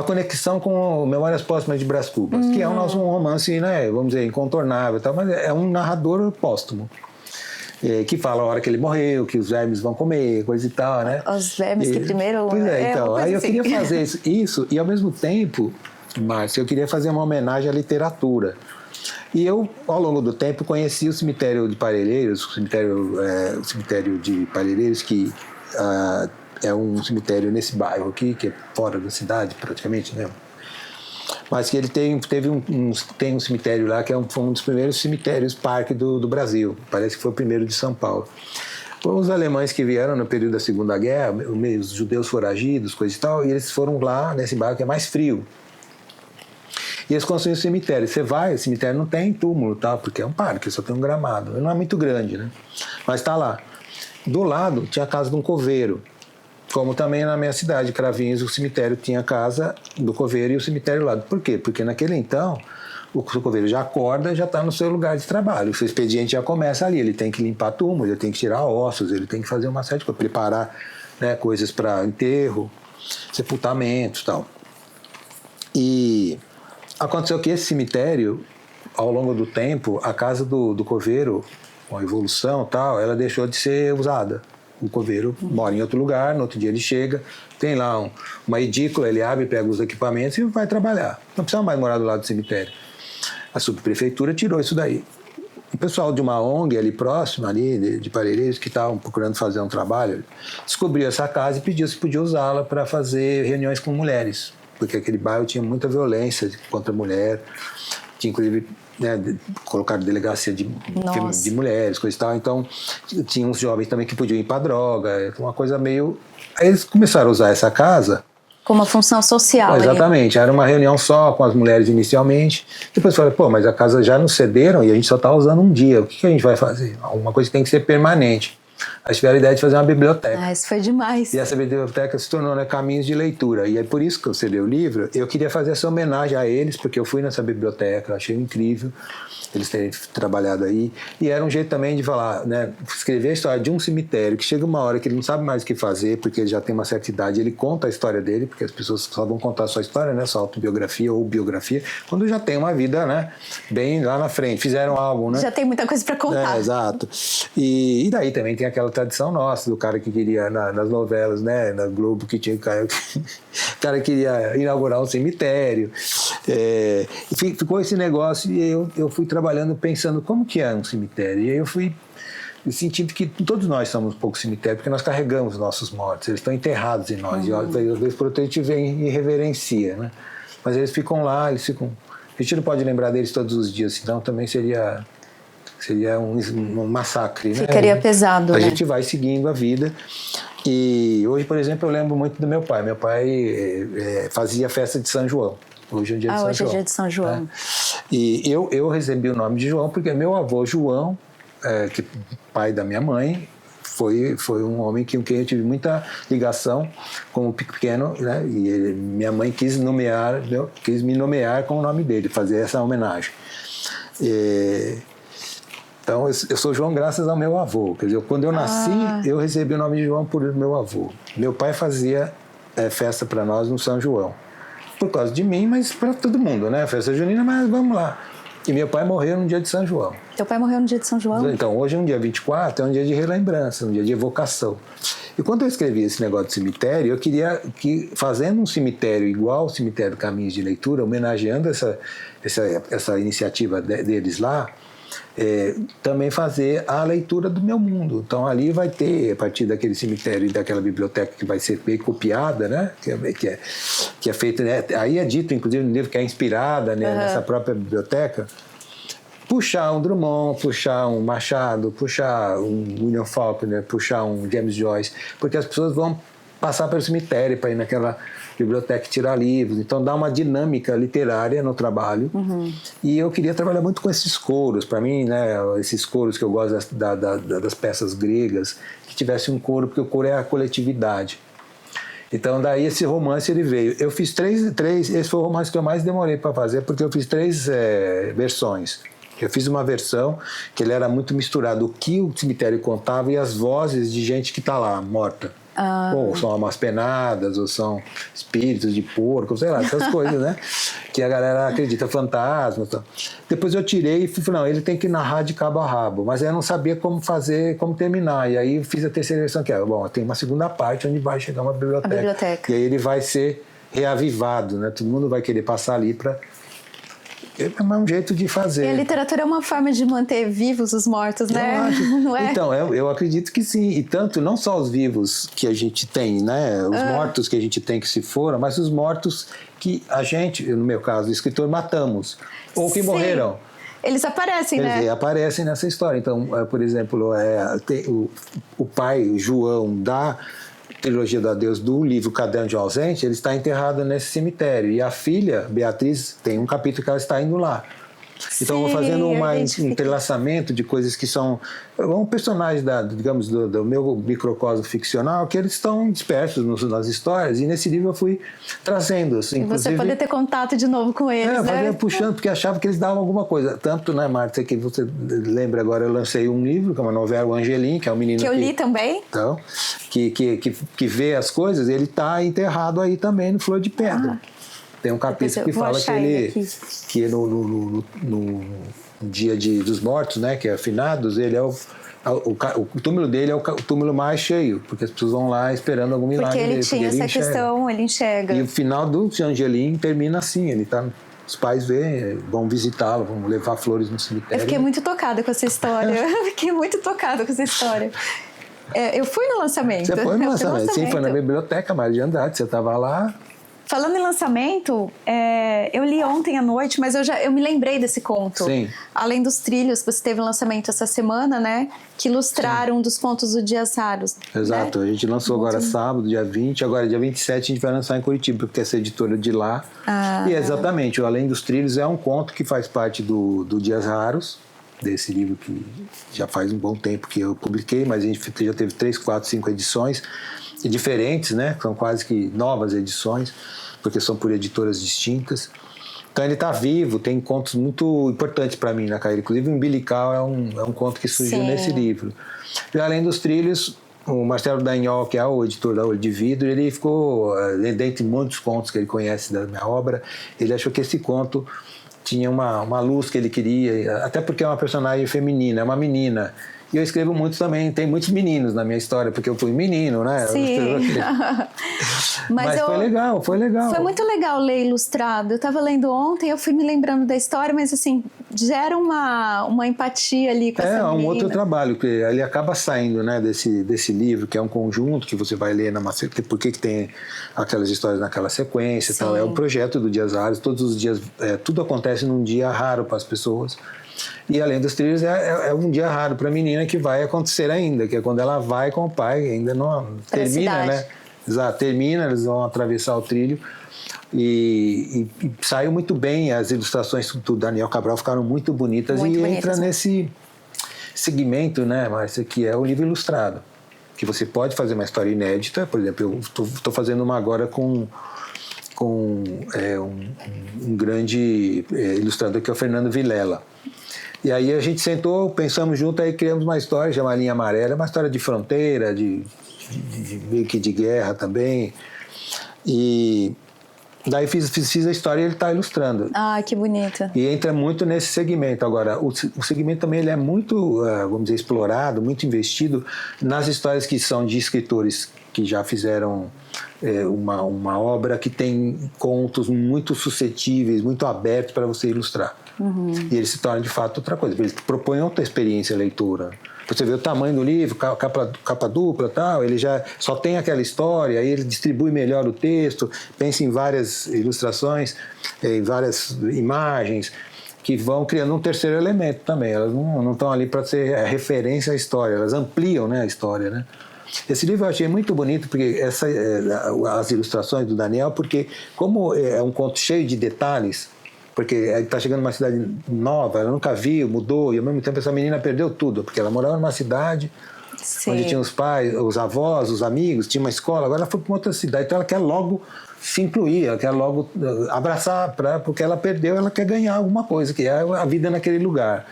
conexão com Memórias Póstumas de Brás Cubas, que é um romance, né, vamos dizer, incontornável, tal, mas é um narrador póstumo, que fala a hora que ele morreu, que os vermes vão comer, coisa e tal, né? Os vermes que primeiro... Pois então, aí eu queria fazer isso, e ao mesmo tempo, Márcia, eu queria fazer uma homenagem à literatura. E eu, ao longo do tempo, conheci o cemitério de Parelheiros, o cemitério de Parelheiros, que é um cemitério nesse bairro aqui, que é fora da cidade, praticamente, né? Mas que ele tem um cemitério lá que foi um dos primeiros cemitérios parque do Brasil. Parece que foi o primeiro de São Paulo. Foram os alemães que vieram no período da Segunda Guerra, os judeus foragidos, coisa e tal, e eles foram lá nesse bairro que é mais frio. E eles construíram um cemitério. Você vai, o cemitério não tem túmulo, tá? Porque é um parque, só tem um gramado. Não é muito grande, né? Mas tá lá. Do lado tinha a casa de um coveiro. Como também na minha cidade, Cravinhos, o cemitério tinha a casa do coveiro e o cemitério lá. Por quê? Porque naquele então, o coveiro já acorda, já está no seu lugar de trabalho. O seu expediente já começa ali. Ele tem que limpar túmulos, ele tem que tirar ossos, ele tem que fazer uma série de coisas, preparar, né, coisas para enterro, sepultamentos e tal. E aconteceu que esse cemitério, ao longo do tempo, a casa do coveiro, com a evolução e tal, ela deixou de ser usada. O coveiro mora em outro lugar, no outro dia ele chega, tem lá uma edícula, ele abre, pega os equipamentos e vai trabalhar. Não precisa mais morar do lado do cemitério. A subprefeitura tirou isso daí. O pessoal de uma ONG ali próximo, ali de Parelheiros, que estavam procurando fazer um trabalho, descobriu essa casa e pediu se podia usá-la para fazer reuniões com mulheres, porque aquele bairro tinha muita violência contra a mulher, tinha inclusive, né, colocaram delegacia de mulheres, coisa e tal. Então, tinha uns jovens também que podiam ir para droga, uma coisa meio... Aí eles começaram a usar essa casa... Com uma função social. Exatamente, era uma reunião só com as mulheres inicialmente. Depois falaram, pô, mas a casa já nos cederam e a gente só está usando um dia, o que a gente vai fazer? Uma coisa que tem que ser permanente. Aí tiveram a ideia de fazer uma biblioteca. Ah, isso foi demais. E essa biblioteca se tornou, né, Caminhos de Leitura. E é por isso que eu cedei o livro. Eu queria fazer essa homenagem a eles, porque eu fui nessa biblioteca, achei incrível eles terem trabalhado aí. E era um jeito também de falar, né, escrever a história de um cemitério, que chega uma hora que ele não sabe mais o que fazer, porque ele já tem uma certa idade, ele conta a história dele, porque as pessoas só vão contar a sua história, né, sua autobiografia ou biografia, quando já tem uma vida, né, bem lá na frente. Fizeram algo, né? Já tem muita coisa para contar. É, exato. E daí também tem aquela tradição nossa, do cara que queria, nas novelas, né, na Globo, que tinha o cara queria inaugurar um cemitério. E ficou esse negócio e eu fui trabalhando pensando como que é um cemitério. E aí eu fui sentindo que todos nós somos um pouco cemitério, porque nós carregamos nossos mortos, eles estão enterrados em nós. E às vezes por outro a gente vem e reverencia, né? Mas eles ficam lá, a gente não pode lembrar deles todos os dias, senão também seria um massacre, né? Ficaria pesado, A né? gente vai seguindo a vida. E hoje, por exemplo, eu lembro muito do meu pai. Meu pai fazia festa de São João. Hoje é o dia de São João. Hoje é dia de São João. Né? E eu recebi o nome de João porque meu avô João, que pai da minha mãe, foi um homem com quem eu tive muita ligação como pequeno, né? E minha mãe quis me nomear com o nome dele, fazer essa homenagem. Então, eu sou João graças ao meu avô. Quer dizer, quando eu nasci, eu recebi o nome de João por meu avô. Meu pai fazia festa para nós no São João. Por causa de mim, mas para todo mundo, né? Festa junina, mas vamos lá. E meu pai morreu no dia de São João. Teu pai morreu no dia de São João? Então, hoje é um dia 24, é um dia de relembrança, um dia de evocação. E quando eu escrevi esse negócio de cemitério, eu queria que, fazendo um cemitério igual ao cemitério Caminhos de Leitura, homenageando essa iniciativa deles lá, também fazer a leitura do meu mundo. Então ali vai ter, a partir daquele cemitério e daquela biblioteca que vai ser bem copiada, né? que é feita, né? Aí é dito, inclusive, no livro que é inspirada, né, nessa própria biblioteca, puxar um Drummond, puxar um Machado, puxar um William Faulkner, puxar um James Joyce, porque as pessoas vão passar pelo cemitério para ir naquela biblioteca e tirar livros, então dá uma dinâmica literária no trabalho. E eu queria trabalhar muito com esses coros, para mim, né, esses coros que eu gosto das peças gregas, que tivesse um coro, porque o coro é a coletividade. Então daí esse romance ele veio. Eu fiz três, esse foi o romance que eu mais demorei para fazer, porque eu fiz 3 versões. Eu fiz uma versão que ele era muito misturado, o que o cemitério contava e as vozes de gente que está lá, morta. Ou são almas penadas, ou são espíritos de porco, sei lá, essas coisas, né? Que a galera acredita, fantasmas. Tal. Depois eu tirei e falei, não, ele tem que narrar de cabo a rabo. Mas eu não sabia como fazer, como terminar. E aí eu fiz a terceira versão, que é, bom, tem uma segunda parte onde vai chegar uma biblioteca. A biblioteca. E aí ele vai ser reavivado, né? Todo mundo vai querer passar ali para... É um jeito de fazer. E a literatura é uma forma de manter vivos os mortos, né? Eu acho. Não é? Então, eu acredito que sim. E tanto, não só os vivos que a gente tem, né? Os mortos que a gente tem que se foram, mas os mortos que a gente, no meu caso, o escritor, matamos. Ou que morreram. Eles aparecem, né? Eles aparecem nessa história. Então, por exemplo, o pai, João, Trilogia do Adeus do livro Caderno de um Ausente, ele está enterrado nesse cemitério. E a filha, Beatriz, tem um capítulo que ela está indo lá. Então, Sim, vou fazendo um entrelaçamento de coisas que são um personagem digamos, do meu microcosmo ficcional, que eles estão dispersos nas histórias, e nesse livro eu fui trazendo. Assim, e você poder ter contato de novo com eles, né? Puxando, porque achava que eles davam alguma coisa. Tanto, né, Marta, que você lembra agora, eu lancei um livro, que é uma novela, o Angelim, que é um menino que eu li também. Então, que vê as coisas, ele está enterrado aí também no Flor de Pedra. Tem um capítulo que fala que no dia dos mortos, né, que é finados, ele é o túmulo dele é o túmulo mais cheio, porque as pessoas vão lá esperando algum milagre porque ele dele. Tinha essa questão, ele enxerga. E o final do Angelim termina assim, ele tá... Os pais vão visitá-lo, vão levar flores no cemitério. Eu fiquei muito tocada com essa história. Eu fui no lançamento. Você foi no lançamento? Sim, foi na biblioteca Mário de Andrade, você estava lá. Falando em lançamento, eu li ontem à noite, mas eu me lembrei desse conto. Sim. Além dos trilhos, que você teve lançamento essa semana, né? Que ilustraram um dos contos do Dias Raros. Exato, né? A gente lançou agora sábado, dia 20, agora dia 27 a gente vai lançar em Curitiba, porque essa editora de lá. E exatamente, o Além dos Trilhos é um conto que faz parte do Dias Raros, desse livro que já faz um bom tempo que eu publiquei, mas a gente já teve 3, 4, 5 edições diferentes, né? São quase que novas edições, porque são por editoras distintas. Então ele está vivo, tem contos muito importantes para mim na carreira. Inclusive o Umbilical é um conto que surgiu nesse livro. E Além dos Trilhos, o Marcelo Dagnol, que é o editor da Olho de Vidro, ele ficou, dentre muitos contos que ele conhece da minha obra, ele achou que esse conto tinha uma luz que ele queria, até porque é uma personagem feminina, é uma menina. E eu escrevo muito também, tem muitos meninos na minha história, porque eu fui menino, né? Sim. Mas foi legal. Foi muito legal ler ilustrado. Eu estava lendo ontem, eu fui me lembrando da história, mas assim, gera uma empatia ali com essa menina. É um outro trabalho, porque ele acaba saindo, né, desse livro, que é um conjunto que você vai ler por que tem aquelas histórias naquela sequência e tal. É o projeto do Dias Raros, todos os dias, tudo acontece num dia raro para as pessoas. E Além dos Trilhos é um dia raro para a menina que vai acontecer ainda, que é quando ela vai com o pai, ainda não termina, né? Exato, termina, eles vão atravessar o trilho e saiu muito bem, as ilustrações do Daniel Cabral ficaram muito bonitas e entra nesse segmento, né, Márcia, que é o livro ilustrado, que você pode fazer uma história inédita. Por exemplo, eu estou fazendo uma agora com um grande ilustrador que é o Fernando Vilela. E aí a gente sentou, pensamos junto, aí criamos uma história chamada Linha Amarela, uma história de fronteira, meio que de guerra também. E daí fiz a história e ele está ilustrando. Ah, que bonita. E entra muito nesse segmento. Agora, o segmento também ele é muito, vamos dizer, explorado, muito investido nas histórias que são de escritores que já fizeram uma obra que tem contos muito suscetíveis, muito abertos para você ilustrar. E ele se torna de fato outra coisa. Ele propõe outra experiência leitora. Você vê o tamanho do livro, capa dupla e tal, ele já só tem aquela história, aí ele distribui melhor o texto, pensa em várias ilustrações, em várias imagens, que vão criando um terceiro elemento também. Elas não estão ali para ser referência à história, elas ampliam, né, a história, né? Esse livro eu achei muito bonito, porque as ilustrações do Daniel, porque como é um conto cheio de detalhes, porque ele está chegando numa cidade nova, ela nunca viu, mudou, e ao mesmo tempo essa menina perdeu tudo, porque ela morava numa cidade onde tinha os pais, os avós, os amigos, tinha uma escola, agora ela foi para uma outra cidade, então ela quer logo se incluir, ela quer logo abraçar, porque ela perdeu, ela quer ganhar alguma coisa, que é a vida naquele lugar.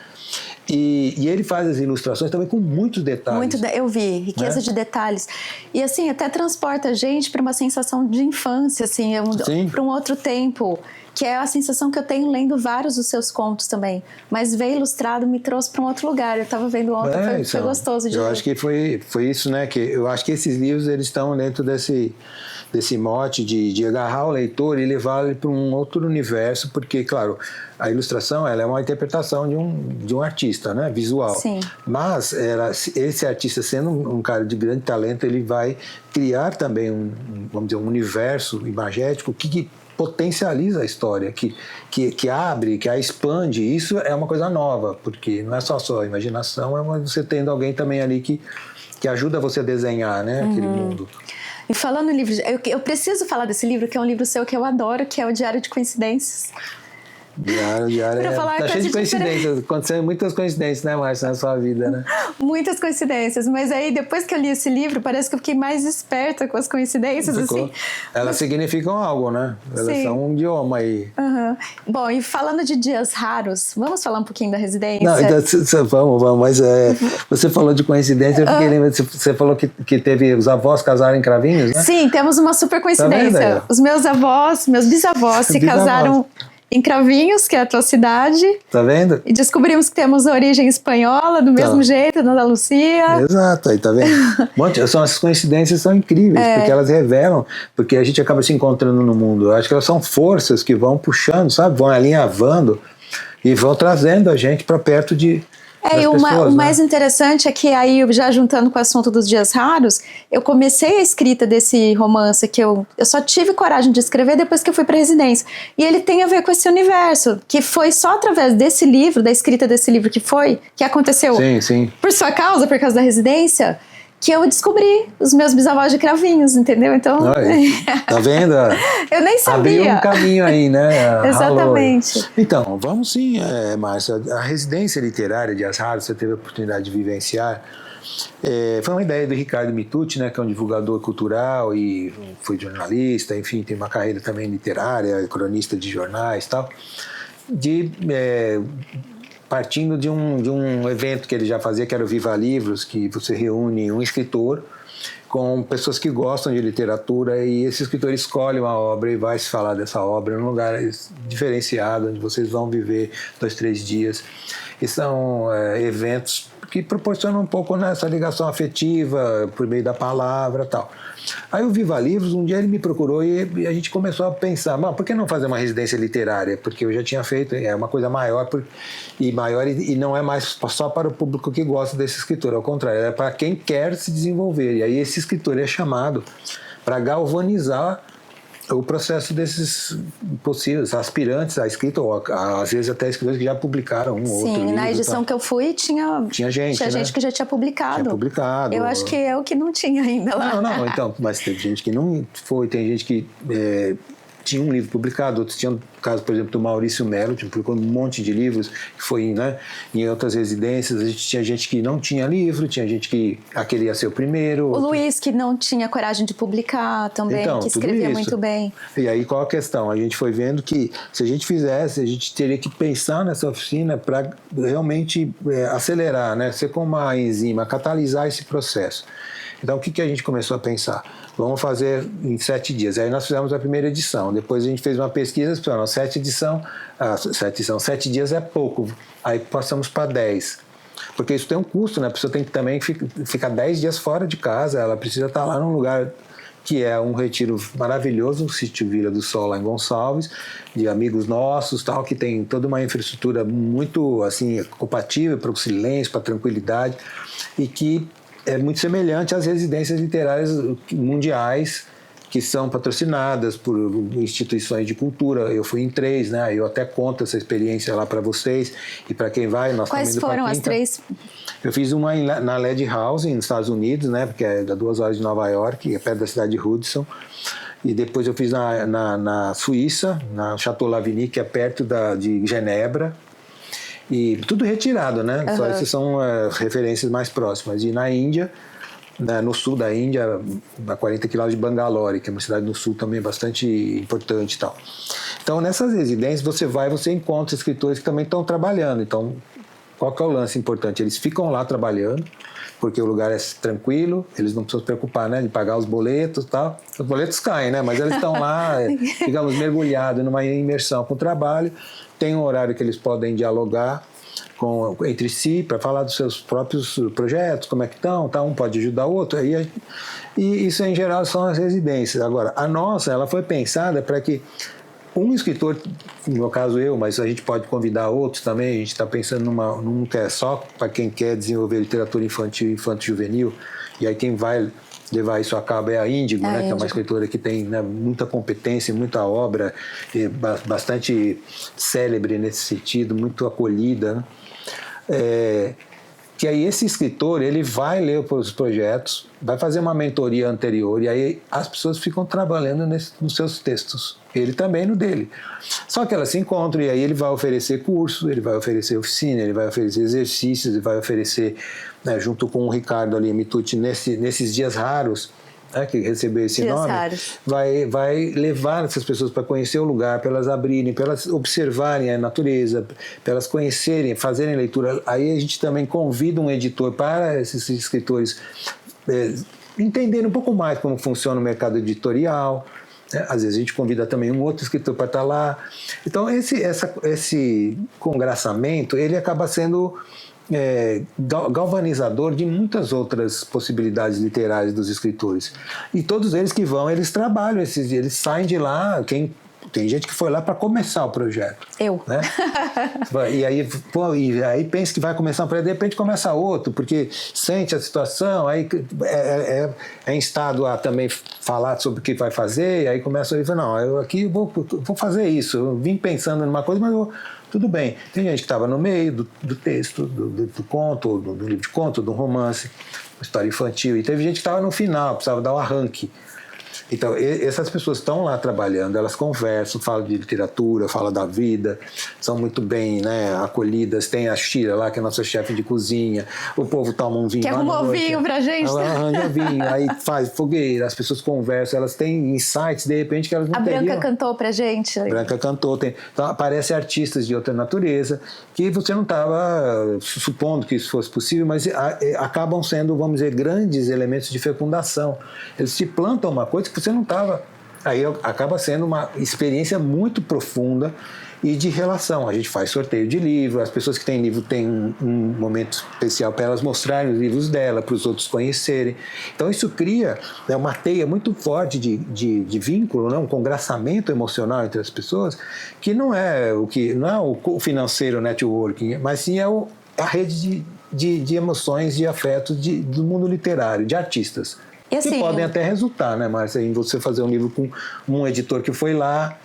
E ele faz as ilustrações também com muitos detalhes. Eu vi, riqueza de detalhes. E assim, até transporta a gente para uma sensação de infância, assim, para um outro tempo, que é a sensação que eu tenho lendo vários dos seus contos também. Mas ver ilustrado me trouxe para um outro lugar. Eu estava vendo ontem, foi gostoso de ver. Eu acho que foi isso, né? Que eu acho que esses livros eles estão dentro desse mote de agarrar o leitor e levar ele para um outro universo, porque, claro, a ilustração ela é uma interpretação de um artista, né, visual. Sim. Mas esse artista, sendo um cara de grande talento, ele vai criar também vamos dizer, um universo imagético que potencializa a história, que abre, que a expande. Isso é uma coisa nova, porque não é só a imaginação, é você tendo alguém também ali que ajuda você a desenhar, né, aquele mundo. E falando em livro, eu preciso falar desse livro, que é um livro seu que eu adoro, que é o Diário de Coincidências. Diário tá cheio de coincidências. Aconteceram muitas coincidências, né, Márcia, na sua vida, né? Muitas coincidências, mas aí depois que eu li esse livro, parece que eu fiquei mais esperta com as coincidências, assim. Elas significam algo, né? Elas são um idioma aí. Bom, e falando de dias raros, vamos falar um pouquinho da residência? Não, então, vamos, mas você falou de coincidência, eu fiquei lembrando, você falou que teve os avós casaram em Cravinhos, né? Sim, temos uma super coincidência. Tá Os meus avós, meus bisavós se casaram em Cravinhos, que é a tua cidade. Tá vendo? E descobrimos que temos origem espanhola, do mesmo jeito, na Andalucia. Exato, aí tá vendo? Essas coincidências são incríveis, porque elas revelam, porque a gente acaba se encontrando no mundo. Eu acho que elas são forças que vão puxando, sabe? Vão alinhavando e vão trazendo a gente para perto de... E o mais interessante é que aí, já juntando com o assunto dos dias raros, eu comecei a escrita desse romance que eu só tive coragem de escrever depois que eu fui para residência. E ele tem a ver com esse universo, que foi só através desse livro, da escrita desse livro que aconteceu por sua causa, por causa da residência, que eu descobri os meus bisavós de Cravinhos, entendeu? Então... Tá vendo? Eu nem sabia. Abriu um caminho aí, né? Exatamente. Então, vamos sim, Márcia. A residência literária de Dias Raros, você teve a oportunidade de vivenciar. Foi uma ideia do Ricardo Mitucci, né, que é um divulgador cultural e foi jornalista, enfim, tem uma carreira também literária, cronista de jornais e tal, partindo de um evento que ele já fazia, que era o Viva Livros, que você reúne um escritor com pessoas que gostam de literatura e esse escritor escolhe uma obra e vai se falar dessa obra num lugar diferenciado, onde vocês vão viver 2, 3 dias. E são eventos que proporcionam um pouco nessa ligação afetiva por meio da palavra e tal. Aí o Viva Livros, um dia ele me procurou e a gente começou a pensar, por que não fazer uma residência literária? Porque eu já tinha feito, é uma coisa maior e não é mais só para o público que gosta desse escritor, ao contrário, é para quem quer se desenvolver. E aí esse escritor é chamado para galvanizar o processo desses possíveis aspirantes à escrita, ou às vezes até escritores que já publicaram um ou outro livro. Sim, na edição que eu fui tinha gente que já tinha publicado. Eu acho que eu que não tinha ainda lá. Não, então, mas teve gente que não foi, tem gente que tinha um livro publicado, outros tinham, no caso, por exemplo, do Maurício Melo, que publicou um monte de livros, que foi, né, em outras residências, a gente tinha gente que não tinha livro, tinha gente que aquele ia ser o primeiro. O Luiz, que não tinha coragem de publicar também, então, que escrevia muito bem. E aí, qual a questão? A gente foi vendo que, se a gente fizesse, a gente teria que pensar nessa oficina para realmente acelerar, né, ser como uma enzima, catalisar esse processo. Então, o que a gente começou a pensar? Vamos fazer em 7 dias. Aí nós fizemos a primeira edição. Depois a gente fez uma pesquisa, 7 dias é pouco. Aí passamos para 10. Porque isso tem um custo, né? A pessoa tem que também ficar 10 dias fora de casa, ela precisa estar lá num lugar que é um retiro maravilhoso, o sítio Vila do Sol, lá em Gonçalves, de amigos nossos, tal, que tem toda uma infraestrutura muito assim, compatível para o silêncio, para a tranquilidade, e que é muito semelhante às residências literárias mundiais que são patrocinadas por instituições de cultura. Eu fui em 3, né? Eu até conto essa experiência lá para vocês e para quem vai. Quais foram as 3? Eu fiz uma na LED House, nos Estados Unidos, né? Porque é a 2 horas de Nova York, é perto da cidade de Hudson. E depois eu fiz na Suíça, na Chateau Lavigny, que é perto de Genebra. E tudo retirado, né? Só essas são referências mais próximas. E na Índia, no sul da Índia, a 40 quilômetros de Bangalore, que é uma cidade no sul também bastante importante e tal. Então, nessas residências, você encontra escritores que também estão trabalhando. Então, qual que é o lance importante? Eles ficam lá trabalhando, porque o lugar é tranquilo, eles não precisam se preocupar, né, de pagar os boletos e tal. Os boletos caem, né? Mas eles estão lá, digamos, mergulhados numa imersão com o trabalho. Tem um horário que eles podem dialogar entre si para falar dos seus próprios projetos, como é que estão, tá? Um pode ajudar o outro. E isso, em geral, são as residências. Agora, a nossa, ela foi pensada para que um escritor, no meu caso eu, mas a gente pode convidar outros também, a gente está pensando num que é só para quem quer desenvolver literatura infantil e infanto-juvenil, e aí quem vai levar isso a cabo é a Índigo, né, que é uma escritora que tem, né, muita competência, muita obra, bastante célebre nesse sentido, muito acolhida, né? que aí esse escritor, ele vai ler os projetos, vai fazer uma mentoria anterior, e aí as pessoas ficam trabalhando nos seus textos. Ele também no dele. Só que elas se encontram, e aí ele vai oferecer curso, ele vai oferecer oficina, ele vai oferecer exercícios, ele vai oferecer, né, junto com o Ricardo ali, Mitucci, nesses dias raros, que recebeu esse nome, vai levar essas pessoas para conhecer o lugar, para elas abrirem, para elas observarem a natureza, para elas conhecerem, fazerem leitura. Aí a gente também convida um editor para esses escritores entenderem um pouco mais como funciona o mercado editorial. Às vezes a gente convida também um outro escritor para estar lá. Então esse congraçamento, ele acaba sendo galvanizador de muitas outras possibilidades literárias dos escritores. E todos eles que vão, eles trabalham, eles saem de lá, tem gente que foi lá para começar o projeto. Eu. Né? E aí pensa que vai começar um projeto, de repente começa outro, porque sente a situação, aí é instado a também falar sobre o que vai fazer, e aí começa a dizer, não, eu aqui vou fazer isso, eu vim pensando numa coisa, mas tudo bem. Tem gente que estava no meio do texto, do conto, do livro de conto, do romance, história infantil, e teve gente que estava no final, precisava dar um arranque. Então, essas pessoas estão lá trabalhando, elas conversam, falam de literatura, falam da vida, são muito bem, né, acolhidas. Tem a Shira lá, que é a nossa chefe de cozinha, o povo toma um vinho. Que arrumou vinho pra gente. Ela arranja vinho, aí faz fogueira, as pessoas conversam, elas têm insights, de repente, que elas não teriam. A Branca cantou pra gente. A Branca cantou. Então, aparecem artistas de outra natureza, que você não estava supondo que isso fosse possível, mas acabam sendo, vamos dizer, grandes elementos de fecundação. Eles te plantam uma coisa que você não estava. Aí acaba sendo uma experiência muito profunda e de relação. A gente faz sorteio de livro, as pessoas que têm livro têm um momento especial para elas mostrarem os livros dela, para os outros conhecerem. Então isso cria uma teia muito forte de vínculo, né? Um congraçamento emocional entre as pessoas, que não é o financeiro networking, mas sim a rede de emoções, de afetos do mundo literário, de artistas. E assim, que podem até resultar, né, Márcia, em você fazer um livro com um editor que foi lá,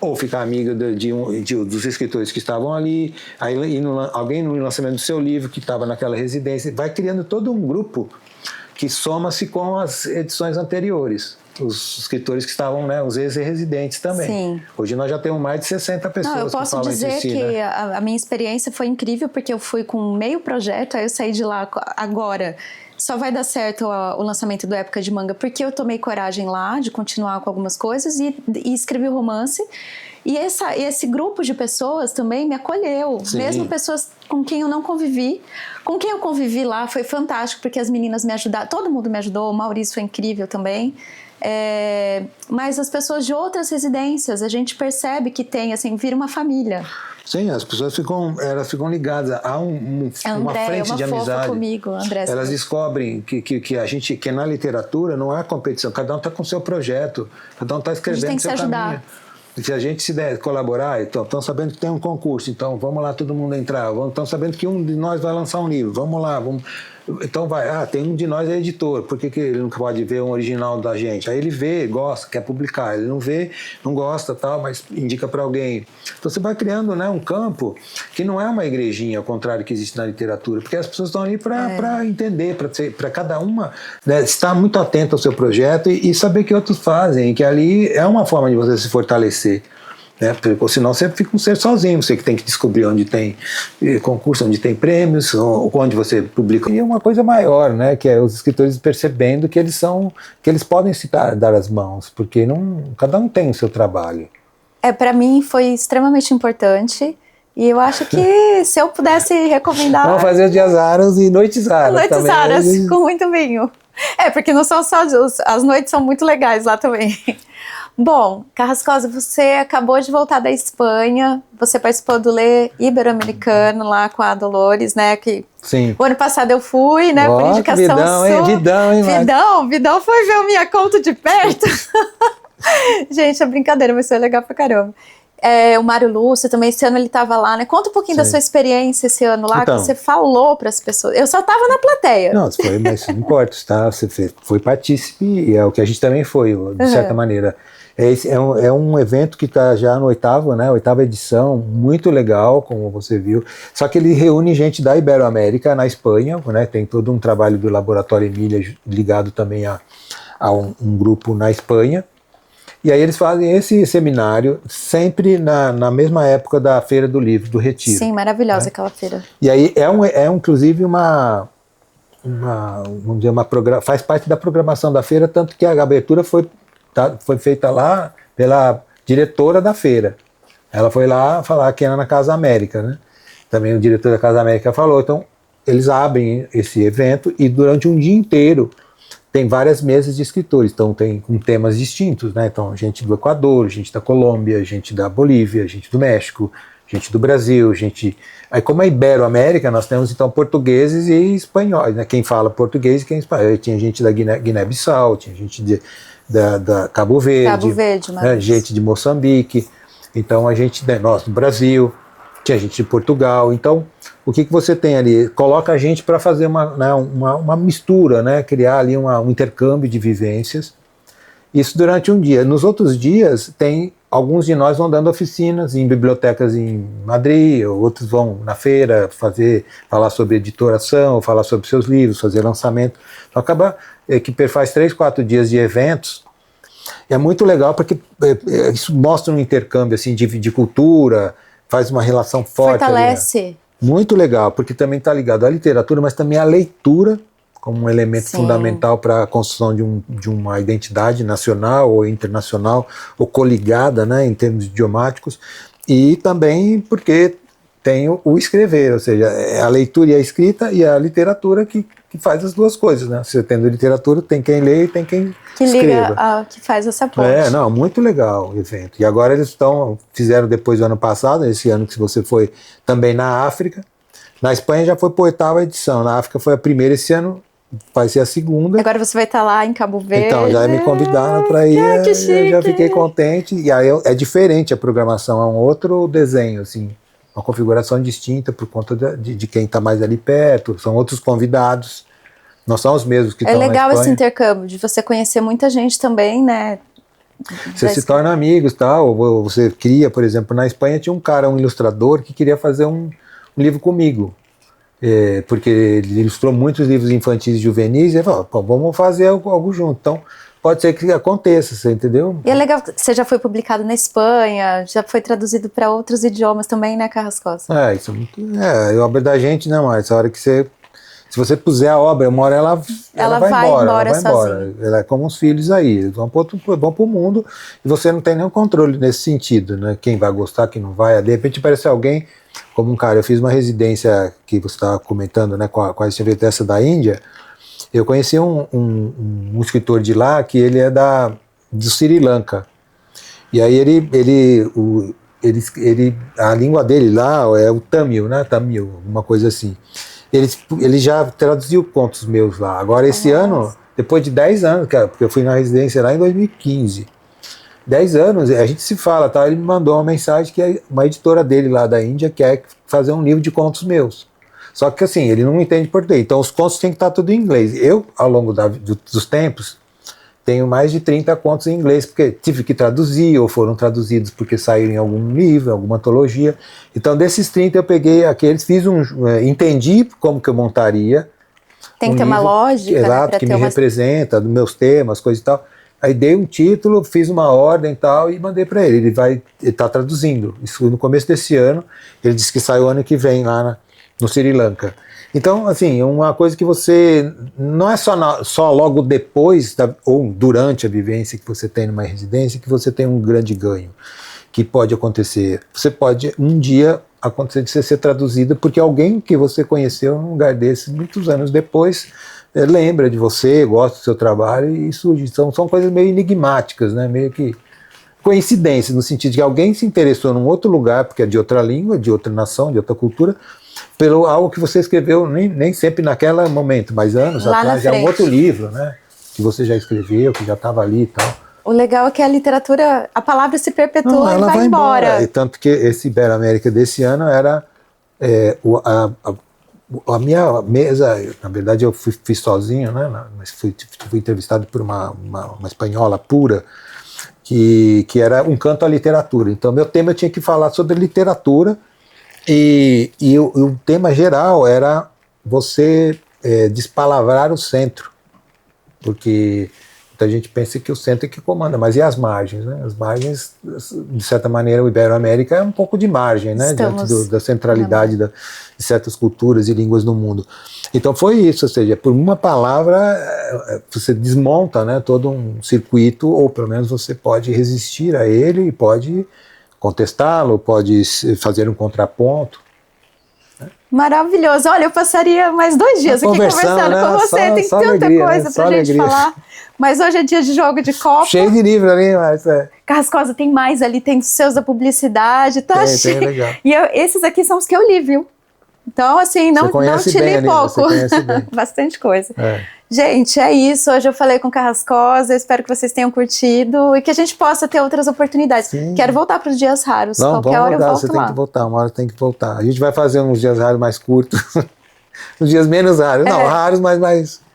ou ficar amiga dos escritores que estavam ali, aí alguém no lançamento do seu livro que estava naquela residência, vai criando todo um grupo que soma-se com as edições anteriores. Os escritores que estavam, né, os ex-residentes também. Sim. Hoje nós já temos mais de 60 pessoas que falam. Eu posso dizer que né? a minha experiência foi incrível, porque eu fui com meio projeto, aí eu saí de lá agora. Só vai dar certo o lançamento do Época de Manga, porque eu tomei coragem lá de continuar com algumas coisas e escrevi o romance. E esse grupo de pessoas também me acolheu. Sim. Mesmo pessoas com quem eu não convivi. Com quem eu convivi lá foi fantástico, porque as meninas me ajudaram, todo mundo me ajudou, o Maurício foi incrível também. Mas as pessoas de outras residências, a gente percebe que tem, assim, vira uma família. Sim, as pessoas ficam ligadas a uma frente de amizade. Comigo, André. Elas descobrem que na literatura não há competição, cada um está com o seu projeto, cada um está escrevendo o seu caminho. Se a gente se der colaborar, estão sabendo que tem um concurso, então vamos lá todo mundo entrar, estão sabendo que um de nós vai lançar um livro, vamos lá, então tem um de nós é editor, por que ele não pode ver um original da gente? Aí ele vê, gosta, quer publicar, ele não vê, não gosta, tal, mas indica para alguém. Então você vai criando, né, um campo que não é uma igrejinha, ao contrário que existe na literatura, porque as pessoas estão ali para entender, para cada uma, né, estar muito atenta ao seu projeto e saber que outros fazem, que ali é uma forma de você se fortalecer. Né? Porque senão você fica um ser sozinho, você que tem que descobrir onde tem concurso, onde tem prêmios, onde você publica. E é uma coisa maior, né? Que é os escritores percebendo que eles podem se dar as mãos, porque cada um tem o seu trabalho. Para mim foi extremamente importante. E eu acho que se eu pudesse recomendar... Vamos fazer os dias raros e noites raras. Noites raras, com muito vinho. Porque não são só... As noites são muito legais lá também. Bom, Carrascosa, você acabou de voltar da Espanha, você participou do Lê Ibero-Americano lá com a Dolores, né? Que sim. O ano passado eu fui, né? Por indicação sua. Vidão foi ver a minha conta de perto. Gente, é brincadeira, mas foi legal pra caramba. o Mário Lúcio também, esse ano ele estava lá, né? Conta um pouquinho da sua experiência esse ano lá, Então, que você falou para as pessoas. Eu só estava na plateia. Não, mas não importa, tá? Você foi partícipe e é o que a gente também foi, de certa maneira. É um evento que está já no oitavo, né? Oitava edição, muito legal, como você viu. Só que ele reúne gente da Iberoamérica, na Espanha, né? Tem todo um trabalho do Laboratório Emília ligado também a um grupo na Espanha. E aí eles fazem esse seminário sempre na mesma época da Feira do Livro, do Retiro. Sim, maravilhosa aquela feira. E aí inclusive vamos dizer, faz parte da programação da feira, tanto que a abertura foi feita lá pela diretora da feira. Ela foi lá falar que era na Casa América, né? Também o diretor da Casa América falou. Então, eles abrem esse evento e durante um dia inteiro tem várias mesas de escritores, então tem com temas distintos, né? Então, gente do Equador, gente da Colômbia, gente da Bolívia, gente do México, gente do Brasil, Aí, como é Iberoamérica, nós temos, então, portugueses e espanhóis, né? Quem fala português e quem espanhol. Tinha gente da Guiné-Bissau, tinha gente da Cabo Verde, né? Gente de Moçambique. Então, nós do Brasil, tinha gente de Portugal. Então, o que você tem ali? Coloca a gente para fazer uma mistura, né? Criar ali um intercâmbio de vivências. Isso durante um dia. Nos outros dias, alguns de nós vão dando oficinas em bibliotecas em Madrid, outros vão na feira falar sobre editoração, falar sobre seus livros, fazer lançamento. Então acaba que faz 3, 4 dias de eventos. É muito legal porque isso mostra um intercâmbio assim, de cultura, faz uma relação forte. Fortalece. Ali, né? Muito legal, porque também está ligado à literatura, mas também à leitura, como um elemento fundamental para a construção de uma identidade nacional ou internacional, ou coligada, né, em termos idiomáticos, e também porque tem o escrever, ou seja, é a leitura e a escrita e a literatura que faz as duas coisas, né? Você tendo literatura, tem quem lê e tem quem escreva. Que faz essa ponte. Muito legal o evento. E agora eles fizeram depois do ano passado, esse ano que você foi também na África. Na Espanha já foi para a 8ª edição, na África foi a primeira, esse ano vai ser a 2ª. Agora você vai estar lá em Cabo Verde. Então, já me convidaram para ir, eu já fiquei contente. E aí é diferente a programação, é um outro desenho, assim, uma configuração distinta por conta de quem está mais ali perto, são outros convidados, não são os mesmos que estão na Espanha. É legal esse intercâmbio, de você conhecer muita gente também, né? Você se torna amigos, tal. Você cria, por exemplo, na Espanha tinha um ilustrador que queria fazer um livro comigo. Porque ele ilustrou muitos livros infantis e juvenis, e ele falou, vamos fazer algo junto. Então, pode ser que aconteça, você entendeu? E é legal, você já foi publicado na Espanha, já foi traduzido para outros idiomas também, né, Carrascosa? Isso é muito... a obra da gente, não, mas a hora que se você puser a obra, uma hora ela vai embora sozinha. Ela é como os filhos aí, eles vão para o mundo e você não tem nenhum controle nesse sentido, né? Quem vai gostar, quem não vai. De repente aparece alguém, como um cara, eu fiz uma residência que você estava comentando, né, com a essa da Índia. Eu conheci um escritor de lá que ele é do Sri Lanka. E aí a língua dele lá é o Tamil, né? Tamil, uma coisa assim. Ele já traduziu contos meus lá. Agora, esse ano, depois de 10 anos, porque eu fui na residência lá em 2015, 10 anos, a gente se fala, tá? Ele me mandou uma mensagem que uma editora dele lá da Índia quer fazer um livro de contos meus. Só que assim, ele não entende português, então os contos têm que estar tudo em inglês. Eu, ao longo dos tempos, tenho mais de 30 contos em inglês, porque tive que traduzir, ou foram traduzidos porque saíram em algum livro, alguma antologia. Então, desses 30, eu peguei aqueles, entendi como que eu montaria. Tem que ter uma lógica, exato, né, que me representa, dos meus temas, coisa e tal. Aí dei um título, fiz uma ordem e tal, e mandei para ele. Ele está traduzindo. Isso no começo desse ano. Ele disse que sai o ano que vem lá no Sri Lanka. Então, assim, uma coisa que você... Não é só logo depois ou durante a vivência que você tem numa residência que você tem um grande ganho, que pode acontecer. Você pode, um dia, acontecer de você ser traduzido porque alguém que você conheceu num lugar desses, muitos anos depois, lembra de você, gosta do seu trabalho e surge. São coisas meio enigmáticas, né? Meio que coincidências, no sentido de que alguém se interessou num outro lugar, porque é de outra língua, de outra nação, de outra cultura, pelo algo que você escreveu, nem sempre naquele momento, mas anos lá atrás, já é um outro livro, né? Que você já escreveu, que já estava ali e tal. O legal é que a literatura, a palavra se perpetua Não, e ela vai embora. E tanto que esse Ibero-América desse ano era a minha mesa, na verdade eu fiz sozinho, né? Mas fui entrevistado por uma espanhola pura, que era um canto à literatura. Então, meu tema eu tinha que falar sobre literatura e o tema geral era você despalavrar o centro, porque muita gente pensa que o centro é que comanda, mas e as margens, né? As margens, de certa maneira, o Ibero-América é um pouco de margem, né? Diante da centralidade de certas culturas e línguas no mundo. Então foi isso, ou seja, por uma palavra você desmonta, né, todo um circuito, ou pelo menos você pode resistir a ele e pode contestá-lo, pode fazer um contraponto. Maravilhoso. Olha, eu passaria mais 2 dias aqui conversando, né, com você. Tem tanta alegria, coisa, né? pra gente alegria. Falar. Mas hoje é dia de jogo de copa. Cheio de livro ali, mas... Carrascosa, tem mais ali, tem os seus da publicidade, tá cheio. Tem, legal. E esses aqui são os que eu li, viu? Então, assim, não te li pouco. Você conhece bem. Bastante coisa. Gente, é isso. Hoje eu falei com Carrascosa. Espero que vocês tenham curtido e que a gente possa ter outras oportunidades. Sim. Quero voltar para os dias raros. Não, qualquer hora eu volto você lá. Tem que voltar, uma hora tem que voltar. A gente vai fazer uns dias raros mais curtos. Uns dias menos raros. Não, raros, mas mais...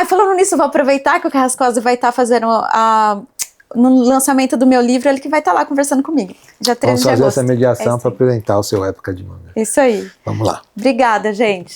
Falando nisso, vou aproveitar que o Carrascosa vai estar fazendo no lançamento do meu livro, ele que vai estar lá conversando comigo. Dia 13 de agosto. Vamos fazer essa mediação para apresentar o seu Época de Manga. Isso aí. Vamos lá. Obrigada, gente.